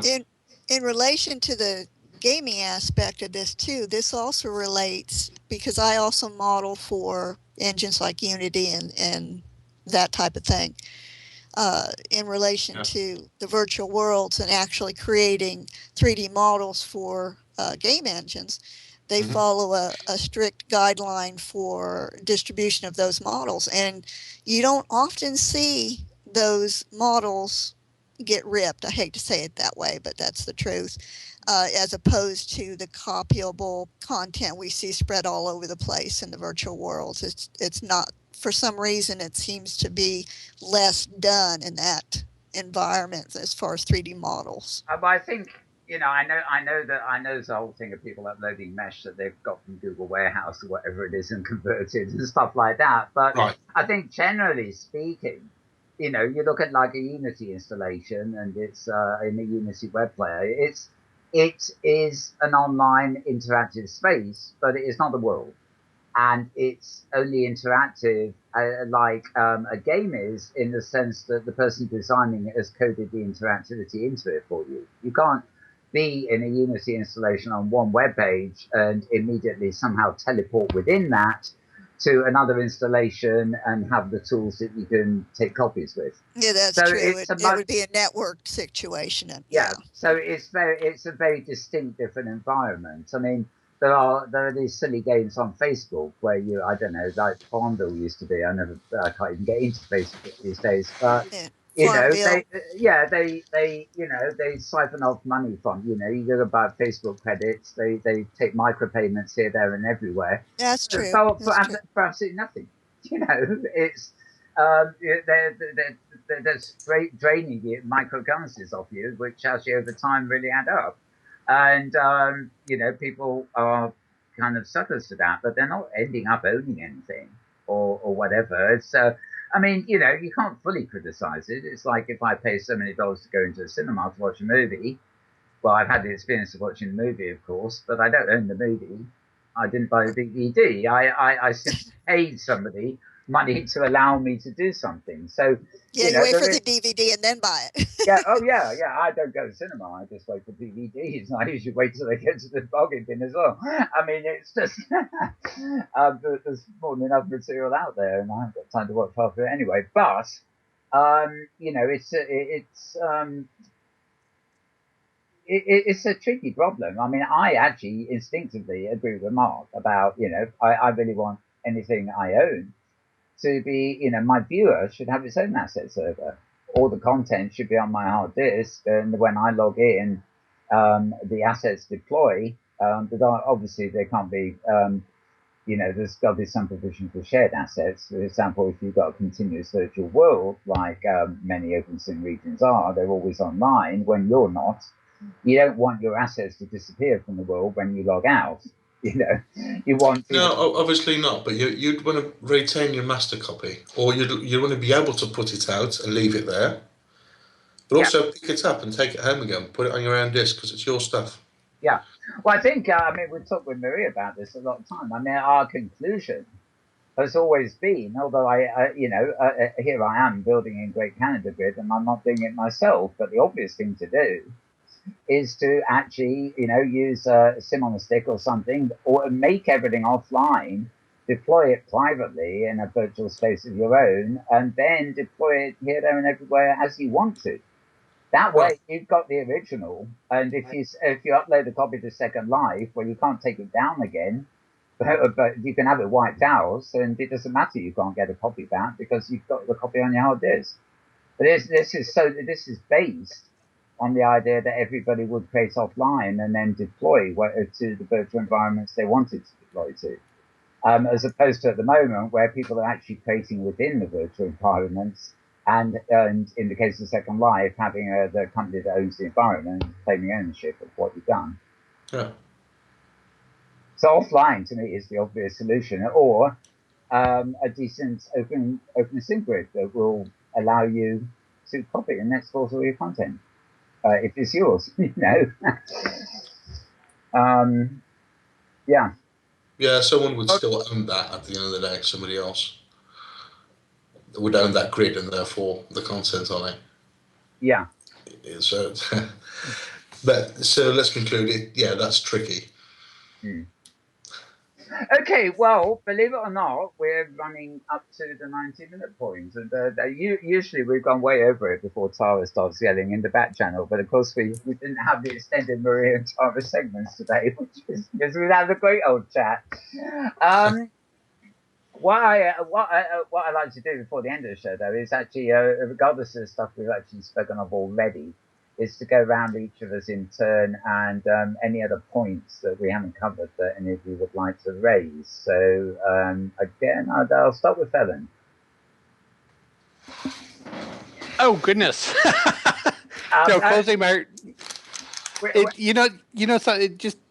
in relation to the gaming aspect of this too, this also relates because I also model for engines like Unity and that type of thing. In relation to the virtual worlds and actually creating 3D models for game engines, they follow a strict guideline for distribution of those models. And you don't often see those models get ripped. I hate to say it that way, but that's the truth. As opposed to the copyable content we see spread all over the place in the virtual worlds. It's not, for some reason, it seems to be less done in that environment as far as 3D models. I think, I know the whole thing of people uploading mesh that they've got from Google Warehouse or whatever it is and converted and stuff like that. But I think generally speaking, you look at like a Unity installation and it's in a Unity web player. It is an online interactive space, but it is not the world. And it's only interactive like a game is, in the sense that the person designing it has coded the interactivity into it for you. You can't be in a Unity installation on one web page and immediately somehow teleport within that to another installation and have the tools that you can take copies with. Yeah, that's true. It would be a networked situation. So it's a very distinct, different environment. I mean, there are these silly games on Facebook where I don't know, like Farmville used to be. I can't even get into Facebook these days, but they siphon off money from, you go about Facebook credits, they take micropayments here, there and everywhere. That's true. For absolutely nothing. It's they're draining the microcurrencies off you, which actually over time really add up. And people are kind of suckers to that, but they're not ending up owning anything or whatever. So I mean, you can't fully criticize it. It's like if I pay so many dollars to go into a cinema to watch a movie. Well, I've had the experience of watching the movie, of course, but I don't own the movie. I didn't buy the DVD. I simply paid somebody money to allow me to do something. So you wait for the DVD and then buy it. I don't go to cinema. I just wait for DVDs. I usually wait till they get to the bargain bin as well. I mean, it's just there's more than enough material out there, and I haven't got time to watch half of it anyway. But it's a tricky problem. I mean, I actually instinctively agree with Mark about I really want anything I own to be, my viewer should have its own asset server. All the content should be on my hard disk, and when I log in, the assets deploy. But obviously, they can't be, there's got to be some provision for shared assets. For example, if you've got a continuous virtual world, like many OpenSim regions are, they're always online when you're not. You don't want your assets to disappear from the world when you log out. You want to. No, obviously not. But you'd want to retain your master copy, or you want to be able to put it out and leave it there, but also pick it up and take it home again, put it on your own disk because it's your stuff. Yeah. Well, I think we talked with Merrie about this a lot of time. I mean, our conclusion has always been, although here I am building in Great Canada Grid, and I'm not doing it myself, but the obvious thing to do is to actually, use a SIM on a stick or something, or make everything offline, deploy it privately in a virtual space of your own, and then deploy it here, there, and everywhere as you want to. That way, you've got the original, and if you upload a copy to Second Life, well, you can't take it down again, but you can have it wiped out, and it doesn't matter. You can't get a copy back because you've got the copy on your hard disk. But this is based on the idea that everybody would create offline and then deploy to the virtual environments they wanted to deploy to, as opposed to at the moment where people are actually creating within the virtual environments. And in the case of Second Life, having the company that owns the environment claiming ownership of what you've done. Yeah. So offline, to me, is the obvious solution, or a decent open SIM grid that will allow you to copy and export all your content if it's yours. Yeah. Yeah, someone would still own that at the end of the day. Somebody else would own that grid and therefore the content on it. Yeah. So, so let's conclude it. Yeah, that's tricky. Okay, well, believe it or not, we're running up to the 90-minute point, and usually we've gone way over it before Tara starts yelling in the back channel. But of course, we didn't have the extended Merrie and Tara segments today, which is because we had a great old chat. What I like to do before the end of the show, though, is actually, regardless of the stuff we've actually spoken of already, is to go around each of us in turn and any other points that we haven't covered that any of you would like to raise. So again, I'll start with Phelan. Oh goodness! No, closing my.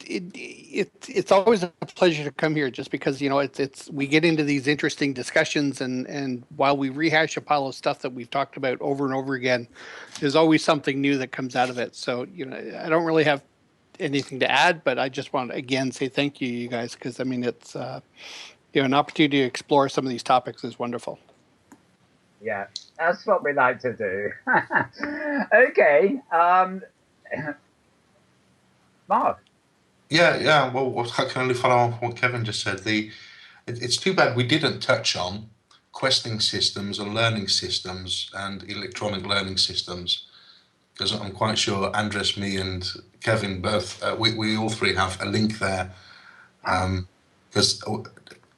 It's always a pleasure to come here, just because it's we get into these interesting discussions, and while we rehash a pile of stuff that we've talked about over and over again, there's always something new that comes out of it. So I don't really have anything to add, but I just want to again say thank you guys, because I mean it's an opportunity to explore some of these topics is wonderful. Yeah, that's what we like to do. Okay, Mark. Yeah. Well, I can only follow on what Kevin just said. It's too bad we didn't touch on questing systems and learning systems and electronic learning systems, because I'm quite sure Andress, me, and Kevin both, we all three have a link there. Because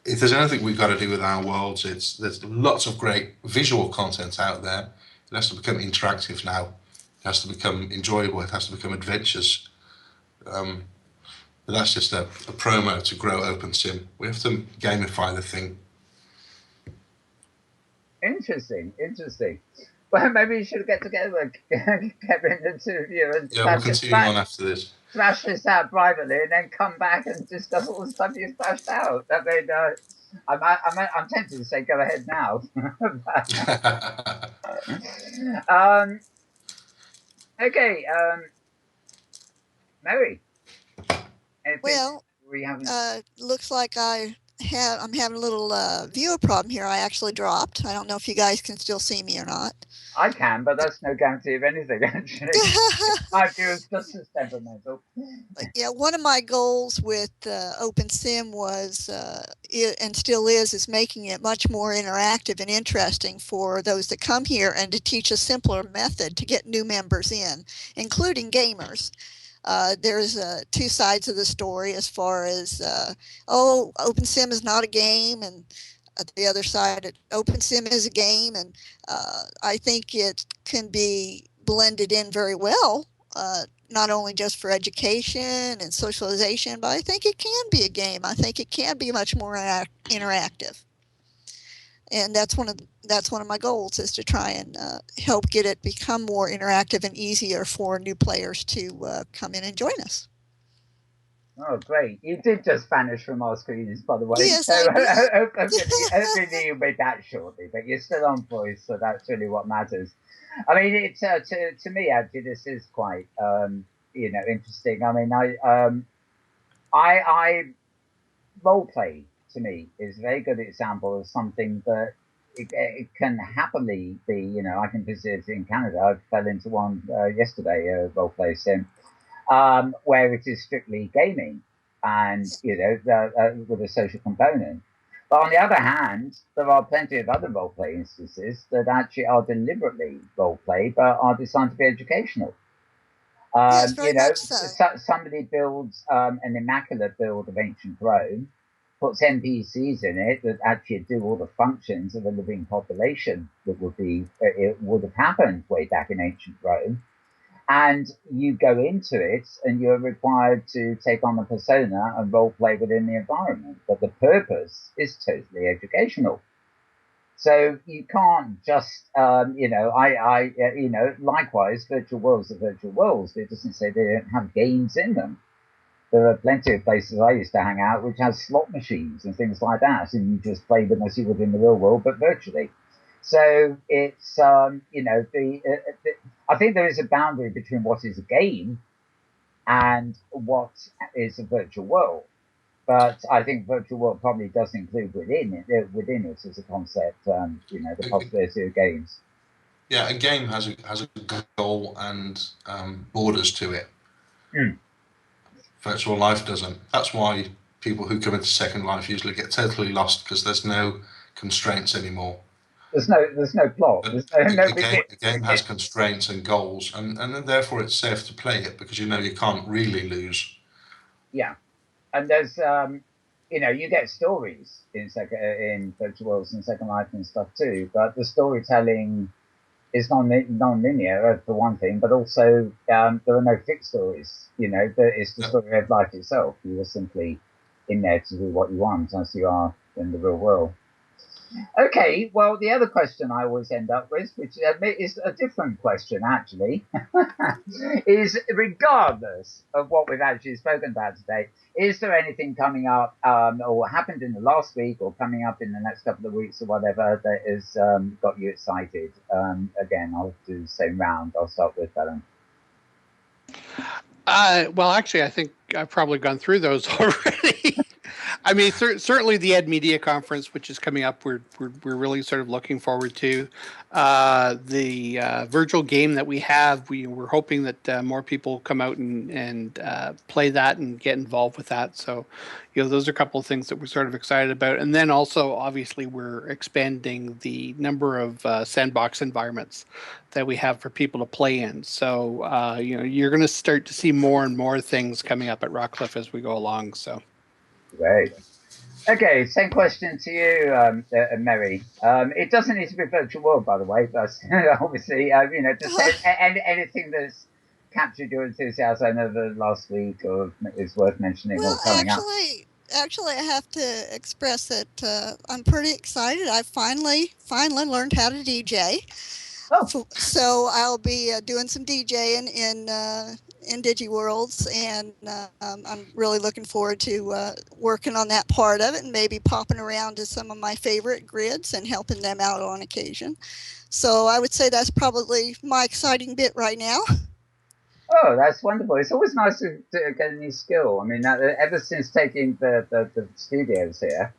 if there's anything we've got to do with our worlds, there's lots of great visual content out there. It has to become interactive now. It has to become enjoyable. It has to become adventures. But that's just a promo to grow OpenSim. We have to gamify the thing. Interesting. Well, maybe you should get together, Kevin, the two of you, and we'll continue on after this. Thrash this out privately, and then come back and discuss all the stuff you thrashed out. I mean, I'm tempted to say go ahead now. Okay, Merrie. Well, looks like I'm having a little viewer problem here. I actually dropped. I don't know if you guys can still see me or not. I can, but that's no guarantee of anything, actually. My view is just as temperamental. Yeah, one of my goals with OpenSim was, and still is making it much more interactive and interesting for those that come here, and to teach a simpler method to get new members in, including gamers. There's two sides of the story as far as, OpenSim is not a game, and the other side, OpenSim is a game, and I think it can be blended in very well, not only just for education and socialization, but I think it can be a game. I think it can be much more interactive. And that's one of my goals, is to try and help get it become more interactive and easier for new players to come in and join us. Oh, great. You did just vanish from our screens, by the way. Yes, So I did. hopefully you'll be that shortly, but you're still on voice, so that's really what matters. I mean, it's to me, actually, this is quite, interesting. I mean, I role play to me is a very good example of something that it can happily be. I can visit in Canada. I fell into one yesterday, a role play sim, where it is strictly gaming and with a social component. But on the other hand, there are plenty of other role play instances that actually are deliberately role play but are designed to be educational. Yes, very much so. Somebody builds an immaculate build of ancient Rome, puts NPCs in it that actually do all the functions of a living population that it would have happened way back in ancient Rome. And you go into it and you're required to take on a persona and role play within the environment. But the purpose is totally educational. So you can't just, likewise, virtual worlds are virtual worlds. It doesn't say they don't have games in them. There are plenty of places I used to hang out which has slot machines and things like that, and you just play them as you would in the real world, but virtually. So it's, I think there is a boundary between what is a game and what is a virtual world. But I think virtual world probably does include within it as a concept, the possibility of games. Yeah, a game has a goal and borders to it. Mm. Virtual life doesn't. That's why people who come into Second Life usually get totally lost, because there's no constraints anymore. There's no plot. A game has constraints and goals, and therefore it's safe to play it because you can't really lose. Yeah, and there's you get stories in virtual worlds and Second Life and stuff too, but the storytelling is non-linear for one thing, but also there are no fixed stories. It's the story of life itself. You are simply in there to do what you want, as you are in the real world. Okay, well, the other question I always end up with, which is a different question actually, is regardless of what we've actually spoken about today, is there anything coming up or happened in the last week or coming up in the next couple of weeks or whatever that has got you excited? Again, I'll do the same round. I'll start with Phelan. Well, actually, I think I've probably gone through those already. I mean, certainly the Ed Media Conference, which is coming up, we're really sort of looking forward to. The virtual game that we have, we're hoping that more people come out and play that and get involved with that. So, those are a couple of things that we're sort of excited about. And then also, obviously, we're expanding the number of sandbox environments that we have for people to play in. So, you're going to start to see more and more things coming up at Rockcliffe as we go along. So. Great. Okay, same question to you, Merrie. It doesn't need to be virtual world, by the way, but obviously, just anything that's captured your enthusiasm over the last week or is worth mentioning or coming up. Actually, I have to express that I'm pretty excited. I finally learned how to DJ. Oh. So I'll be doing some DJing in DigiWorlds, and I'm really looking forward to working on that part of it and maybe popping around to some of my favorite grids and helping them out on occasion. So I would say that's probably my exciting bit right now. Oh, that's wonderful. It's always nice to get a new skill. I mean, ever since taking the studios here,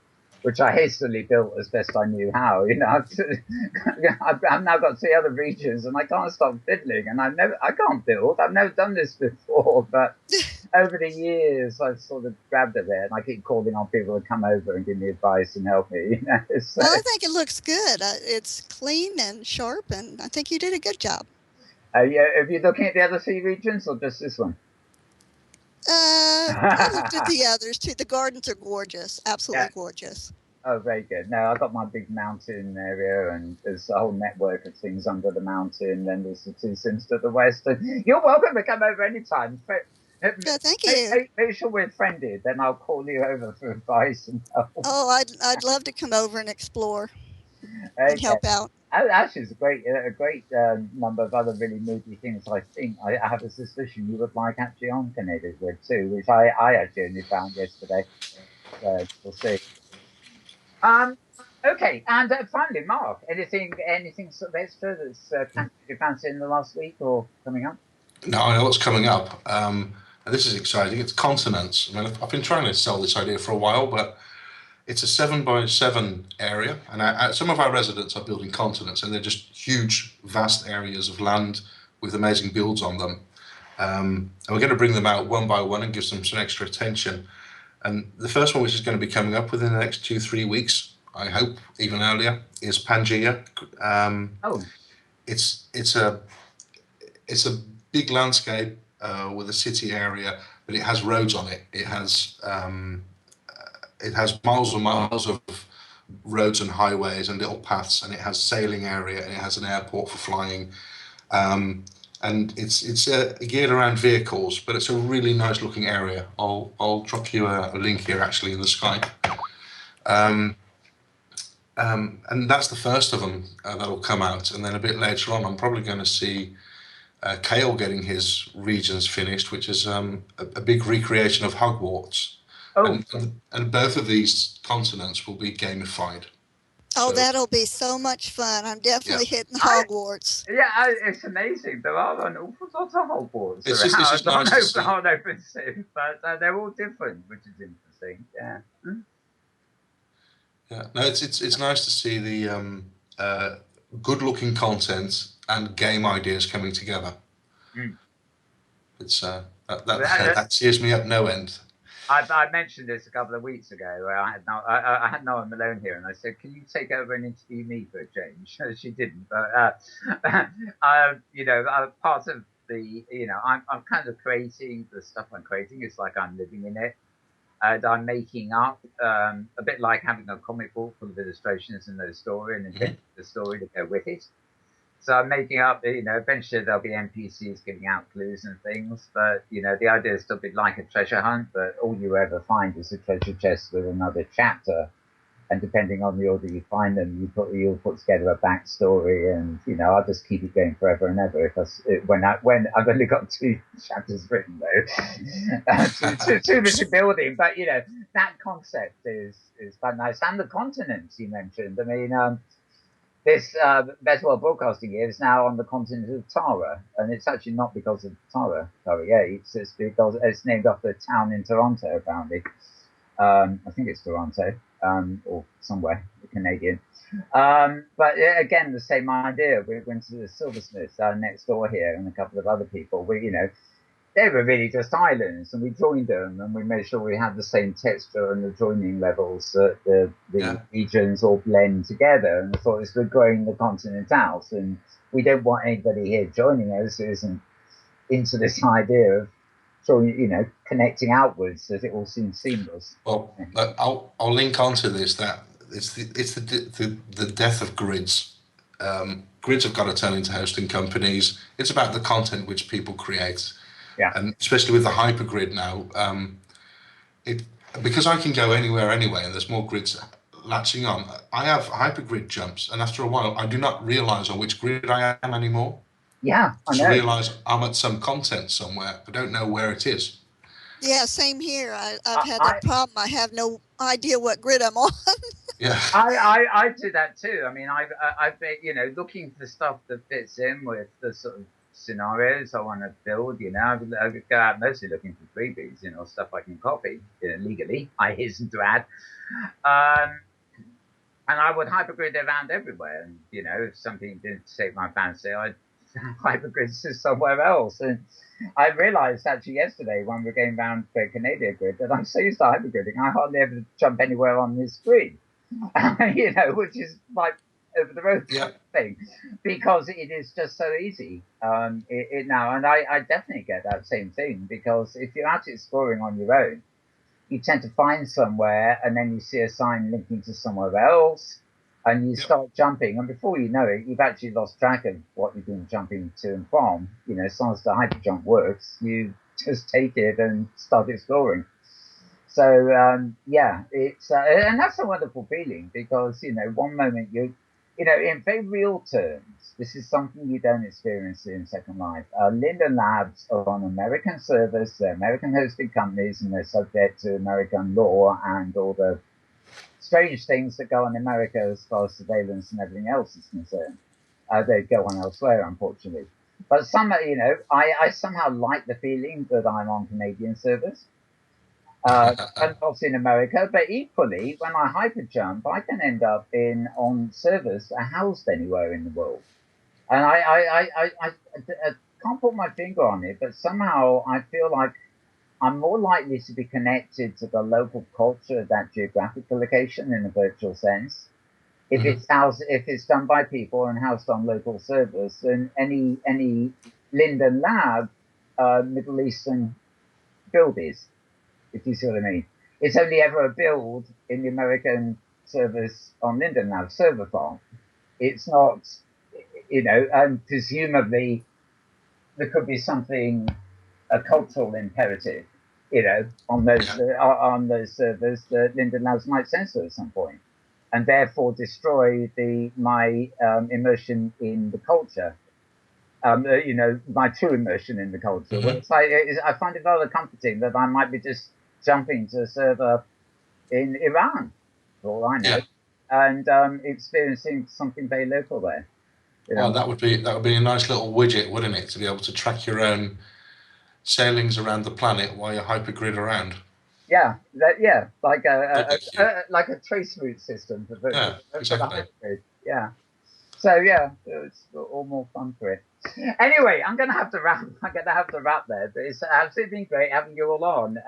which I hastily built as best I knew how, I've now got 3 other regions and I can't stop fiddling, and I can't build. I've never done this before, but over the years I've sort of grabbed it there, and I keep calling on people to come over and give me advice and help me. So. Well, I think it looks good. It's clean and sharp, and I think you did a good job. Are you looking at the other 3 regions or just this one? I looked at the others too. The gardens are gorgeous, absolutely gorgeous. Oh, very good. No, I've got my big mountain area, and there's a whole network of things under the mountain. Then there's the 2 sims to the west. And you're welcome to come over anytime. Thank you. Make sure we're friended, then I'll call you over for advice and help. Oh, I'd love to come over and explore and help out. Actually, it's a great number of other really moody things. I think I have a suspicion you would like actually on Canadian Grid too, which I actually only found yesterday. So we'll see. Um, okay, and finally, Mark, anything sort of extra that's captured your fancy in the last week or coming up? No, I know what's coming up, and this is exciting. It's continents. I mean, I've been trying to sell this idea for a while, but it's a 7x7 area, and some of our residents are building continents, and they're just huge, vast areas of land with amazing builds on them. And we're going to bring them out one by one and give them some extra attention. And the first one, which is going to be coming up within the next 2-3 weeks, I hope, even earlier, is Pangea. Oh, It's a big landscape with a city area, but it has roads on it. It has miles and miles of roads and highways and little paths, and it has sailing area, and it has an airport for flying. And it's geared around vehicles, but it's a really nice looking area. I'll drop you a link here actually in the Skype. And that's the first of them that'll come out, and then a bit later on, I'm probably going to see Kale getting his regions finished, which is a big recreation of Hogwarts. oh, And both of these continents will be gamified. Oh, So, that'll be so much fun. I'm definitely hitting I- Hogwarts. yeah, it's amazing. There are an awful lot of Hogwarts It's just around nice to see. on OpenSea, but they're all different, which is interesting. Yeah. Yeah, no, it's nice to see the good-looking content and game ideas coming together. Mm. It's that cheers me up no end. I mentioned this a couple of weeks ago where I had Noah Malone here, and I said, "Can you take over and interview me for a change?" She didn't, but part of the I'm kind of creating the stuff I'm creating. It's like I'm living in it, and I'm making up a bit like having a comic book full of illustrations and no story, and inventing the story to go with it. So I'm making up, eventually there'll be NPCs giving out clues and things, but, the idea is to be like a treasure hunt, but all you ever find is a treasure chest with another chapter. And depending on the order you find them, you'll put together a backstory, and, I'll just keep it going forever and ever. When I've only got 2 chapters written though, too much building, but, that concept is quite nice. And the continents you mentioned, I mean, this Better World Broadcasting year is now on the continent of Tara, and it's actually not because of Tara. Yeah, it's because it's named after a town in Toronto, apparently. I think it's Toronto, or somewhere Canadian. But again, the same idea. We went to the silversmiths next door here, and a couple of other people. They were really just islands, and we joined them, and we made sure we had the same texture and the joining levels that the regions all blend together. And I thought, we're growing the continent out, and we don't want anybody here joining us who isn't into this idea of joining, connecting outwards, that it all seems seamless. Well, I'll link onto this. That it's the death of grids. Grids have got to turn into hosting companies. It's about the content which people create. Yeah. And especially with the hypergrid now, because I can go anywhere anyway, and there's more grids latching on. I have hypergrid jumps, and after a while, I do not realise on which grid I am anymore. Yeah, I know. I realise I'm at some content somewhere. I don't know where it is. Yeah, same here. I've had that problem. I have no idea what grid I'm on. Yeah. I do that too. I mean, I've been, looking for stuff that fits in with the sort of scenarios I want to build. I go out mostly looking for freebies, stuff I can copy legally. I hasten to add, and I would hypergrid around everywhere. And if something didn't take my fancy, I'd hypergrid to somewhere else. And I realised actually yesterday when we were going around the Canadian grid that I'm so used to hypergridding, I hardly ever jump anywhere on this screen. Which is like over the road thing, because it is just so easy now. And I definitely get that same thing, because if you're out exploring on your own, you tend to find somewhere and then you see a sign linking to somewhere else, and you start jumping, and before you know it, you've actually lost track of what you've been jumping to and from. As long as the hyper jump works, you just take it and start exploring. So it's and that's a wonderful feeling, because one moment in very real terms, this is something you don't experience in Second Life. Linden Labs are on American servers, they're American hosted companies, and they're subject to American law and all the strange things that go on in America as far as surveillance and everything else is concerned. They go on elsewhere, unfortunately. But somehow, I somehow like the feeling that I'm on Canadian servers. And also in America, but equally, when I hyperjump, I can end up on servers that are housed anywhere in the world. And I can't put my finger on it, but somehow I feel like I'm more likely to be connected to the local culture of that geographical location in a virtual sense. If it's done by people and housed on local servers, than any Linden Lab Middle Eastern build is. If you see what I mean. It's only ever a build in the American servers on Linden Lab server farm. It's not, and presumably there could be a cultural imperative, on those servers that Linden Labs might censor at some point, and therefore destroy my immersion in the culture. My true immersion in the culture. Well, I find it rather comforting that I might be just jumping to a server in Iran, for all I know, and experiencing something very local there. Well, that would be a nice little widget, wouldn't it, to be able to track your own sailings around the planet while you hypergrid around. Yeah, like a trace route system for the hypergrid. Yeah. So yeah, it's all more fun for it. Anyway, I'm gonna have to wrap there. But it's absolutely been great having you all on.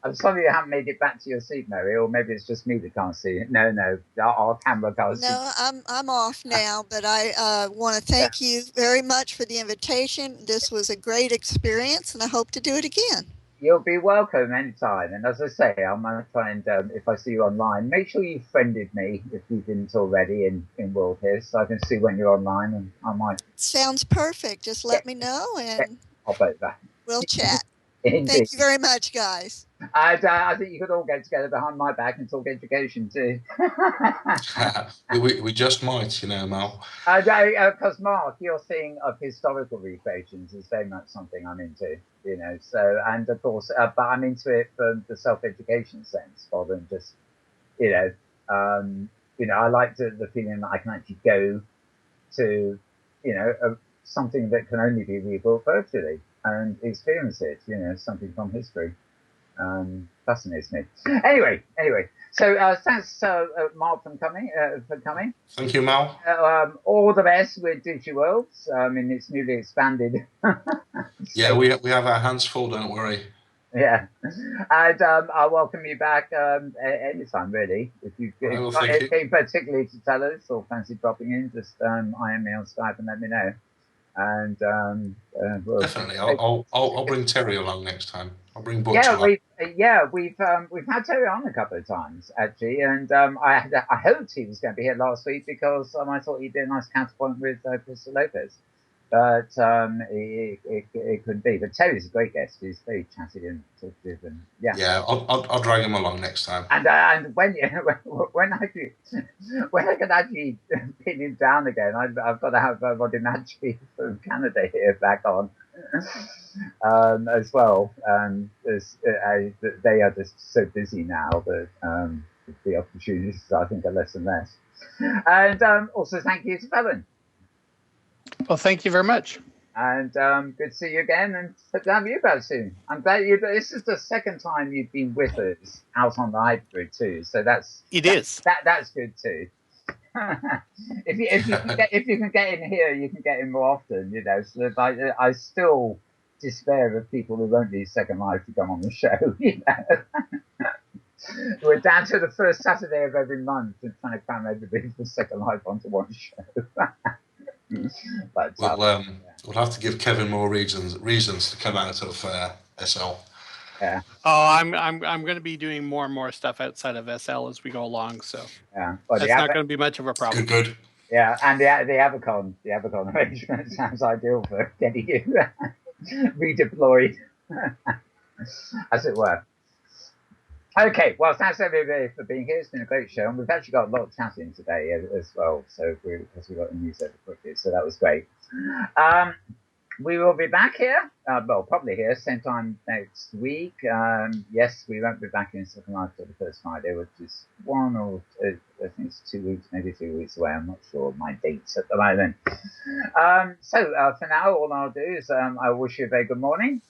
I'm sorry you haven't made it back to your seat, Merrie, or maybe it's just me that can't see it. No, our camera can't see. No, I'm off now, but I want to thank you very much for the invitation. This was a great experience, and I hope to do it again. You'll be welcome anytime. And as I say, I'm going to try and, if I see you online, make sure you friended me if you didn't already in World here, so I can see when you're online, and I might. Sounds perfect. Just let me know, and I'll bet that. We'll chat. Indeed. Thank you very much, guys. I think you could all get together behind my back and talk education too. we just might, Mal. Because Mark, your thing of historical recreations is very much something I'm into, So, and of course, but I'm into it from the self-education sense, rather than just, I like the feeling that I can actually go to, something that can only be rebuilt virtually and experience it, something from history. Fascinates me. Anyway. So thanks, Mark, for coming. Thank you, Mal. All the best with DigiWorlds. In its newly expanded. Yeah, we have our hands full. Don't worry. Yeah, and I'll welcome you back anytime, really. If you've got anything particularly to tell us or fancy dropping in, just IM me on Skype and let me know. And definitely, I'll bring Terry along next time. I'll bring Butch along. We've had Terry on a couple of times actually, and I hoped he was going to be here last week because I thought he'd be a nice counterpoint with Crystal Lopez, but it couldn't be. But Terry's a great guest. He's very chatty and talkative, and yeah, I'll drag him along next time. And when I can actually pin him down again, I've got to have Roddy Maggi from Canada here back on as well. They are just so busy now that the opportunities, I think, are less and less. And also thank you to Phelan. Well, thank you very much. And good to see you again, and hope to have you back soon. I'm glad this is the second time you've been with us out on the hypergrid too, so that's good too. if you can get in here, you can get in more often, So I still despair of people who won't need Second Life to come on the show. We're down to the first Saturday of every month and trying to cram everybody for Second Life onto one show. But we'll have to give Kevin more reasons to come out of SL. Yeah. Oh, I'm going to be doing more and more stuff outside of SL as we go along. So well, that's not going to be much of a problem. Good. Yeah, and the Avacon arrangement sounds ideal for getting you redeployed, as it were. Okay, well, thanks everybody for being here. It's been a great show, and we've actually got a lot of chatting today as well. So because we got the news over quickly, so that was great. We will be back here, well, probably here, same time next week. Yes, we won't be back in Second Life till the first Friday, which is 1 or 2, I think it's 2 weeks, maybe 3 weeks away. I'm not sure of my dates at the moment. So for now, all I'll do is I wish you a very good morning,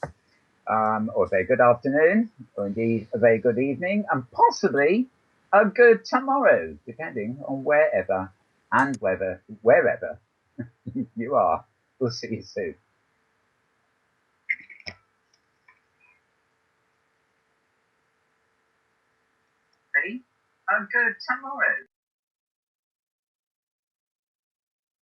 or a very good afternoon, or indeed a very good evening, and possibly a good tomorrow, depending on wherever and wherever you are. We'll see you soon. A good tomorrow.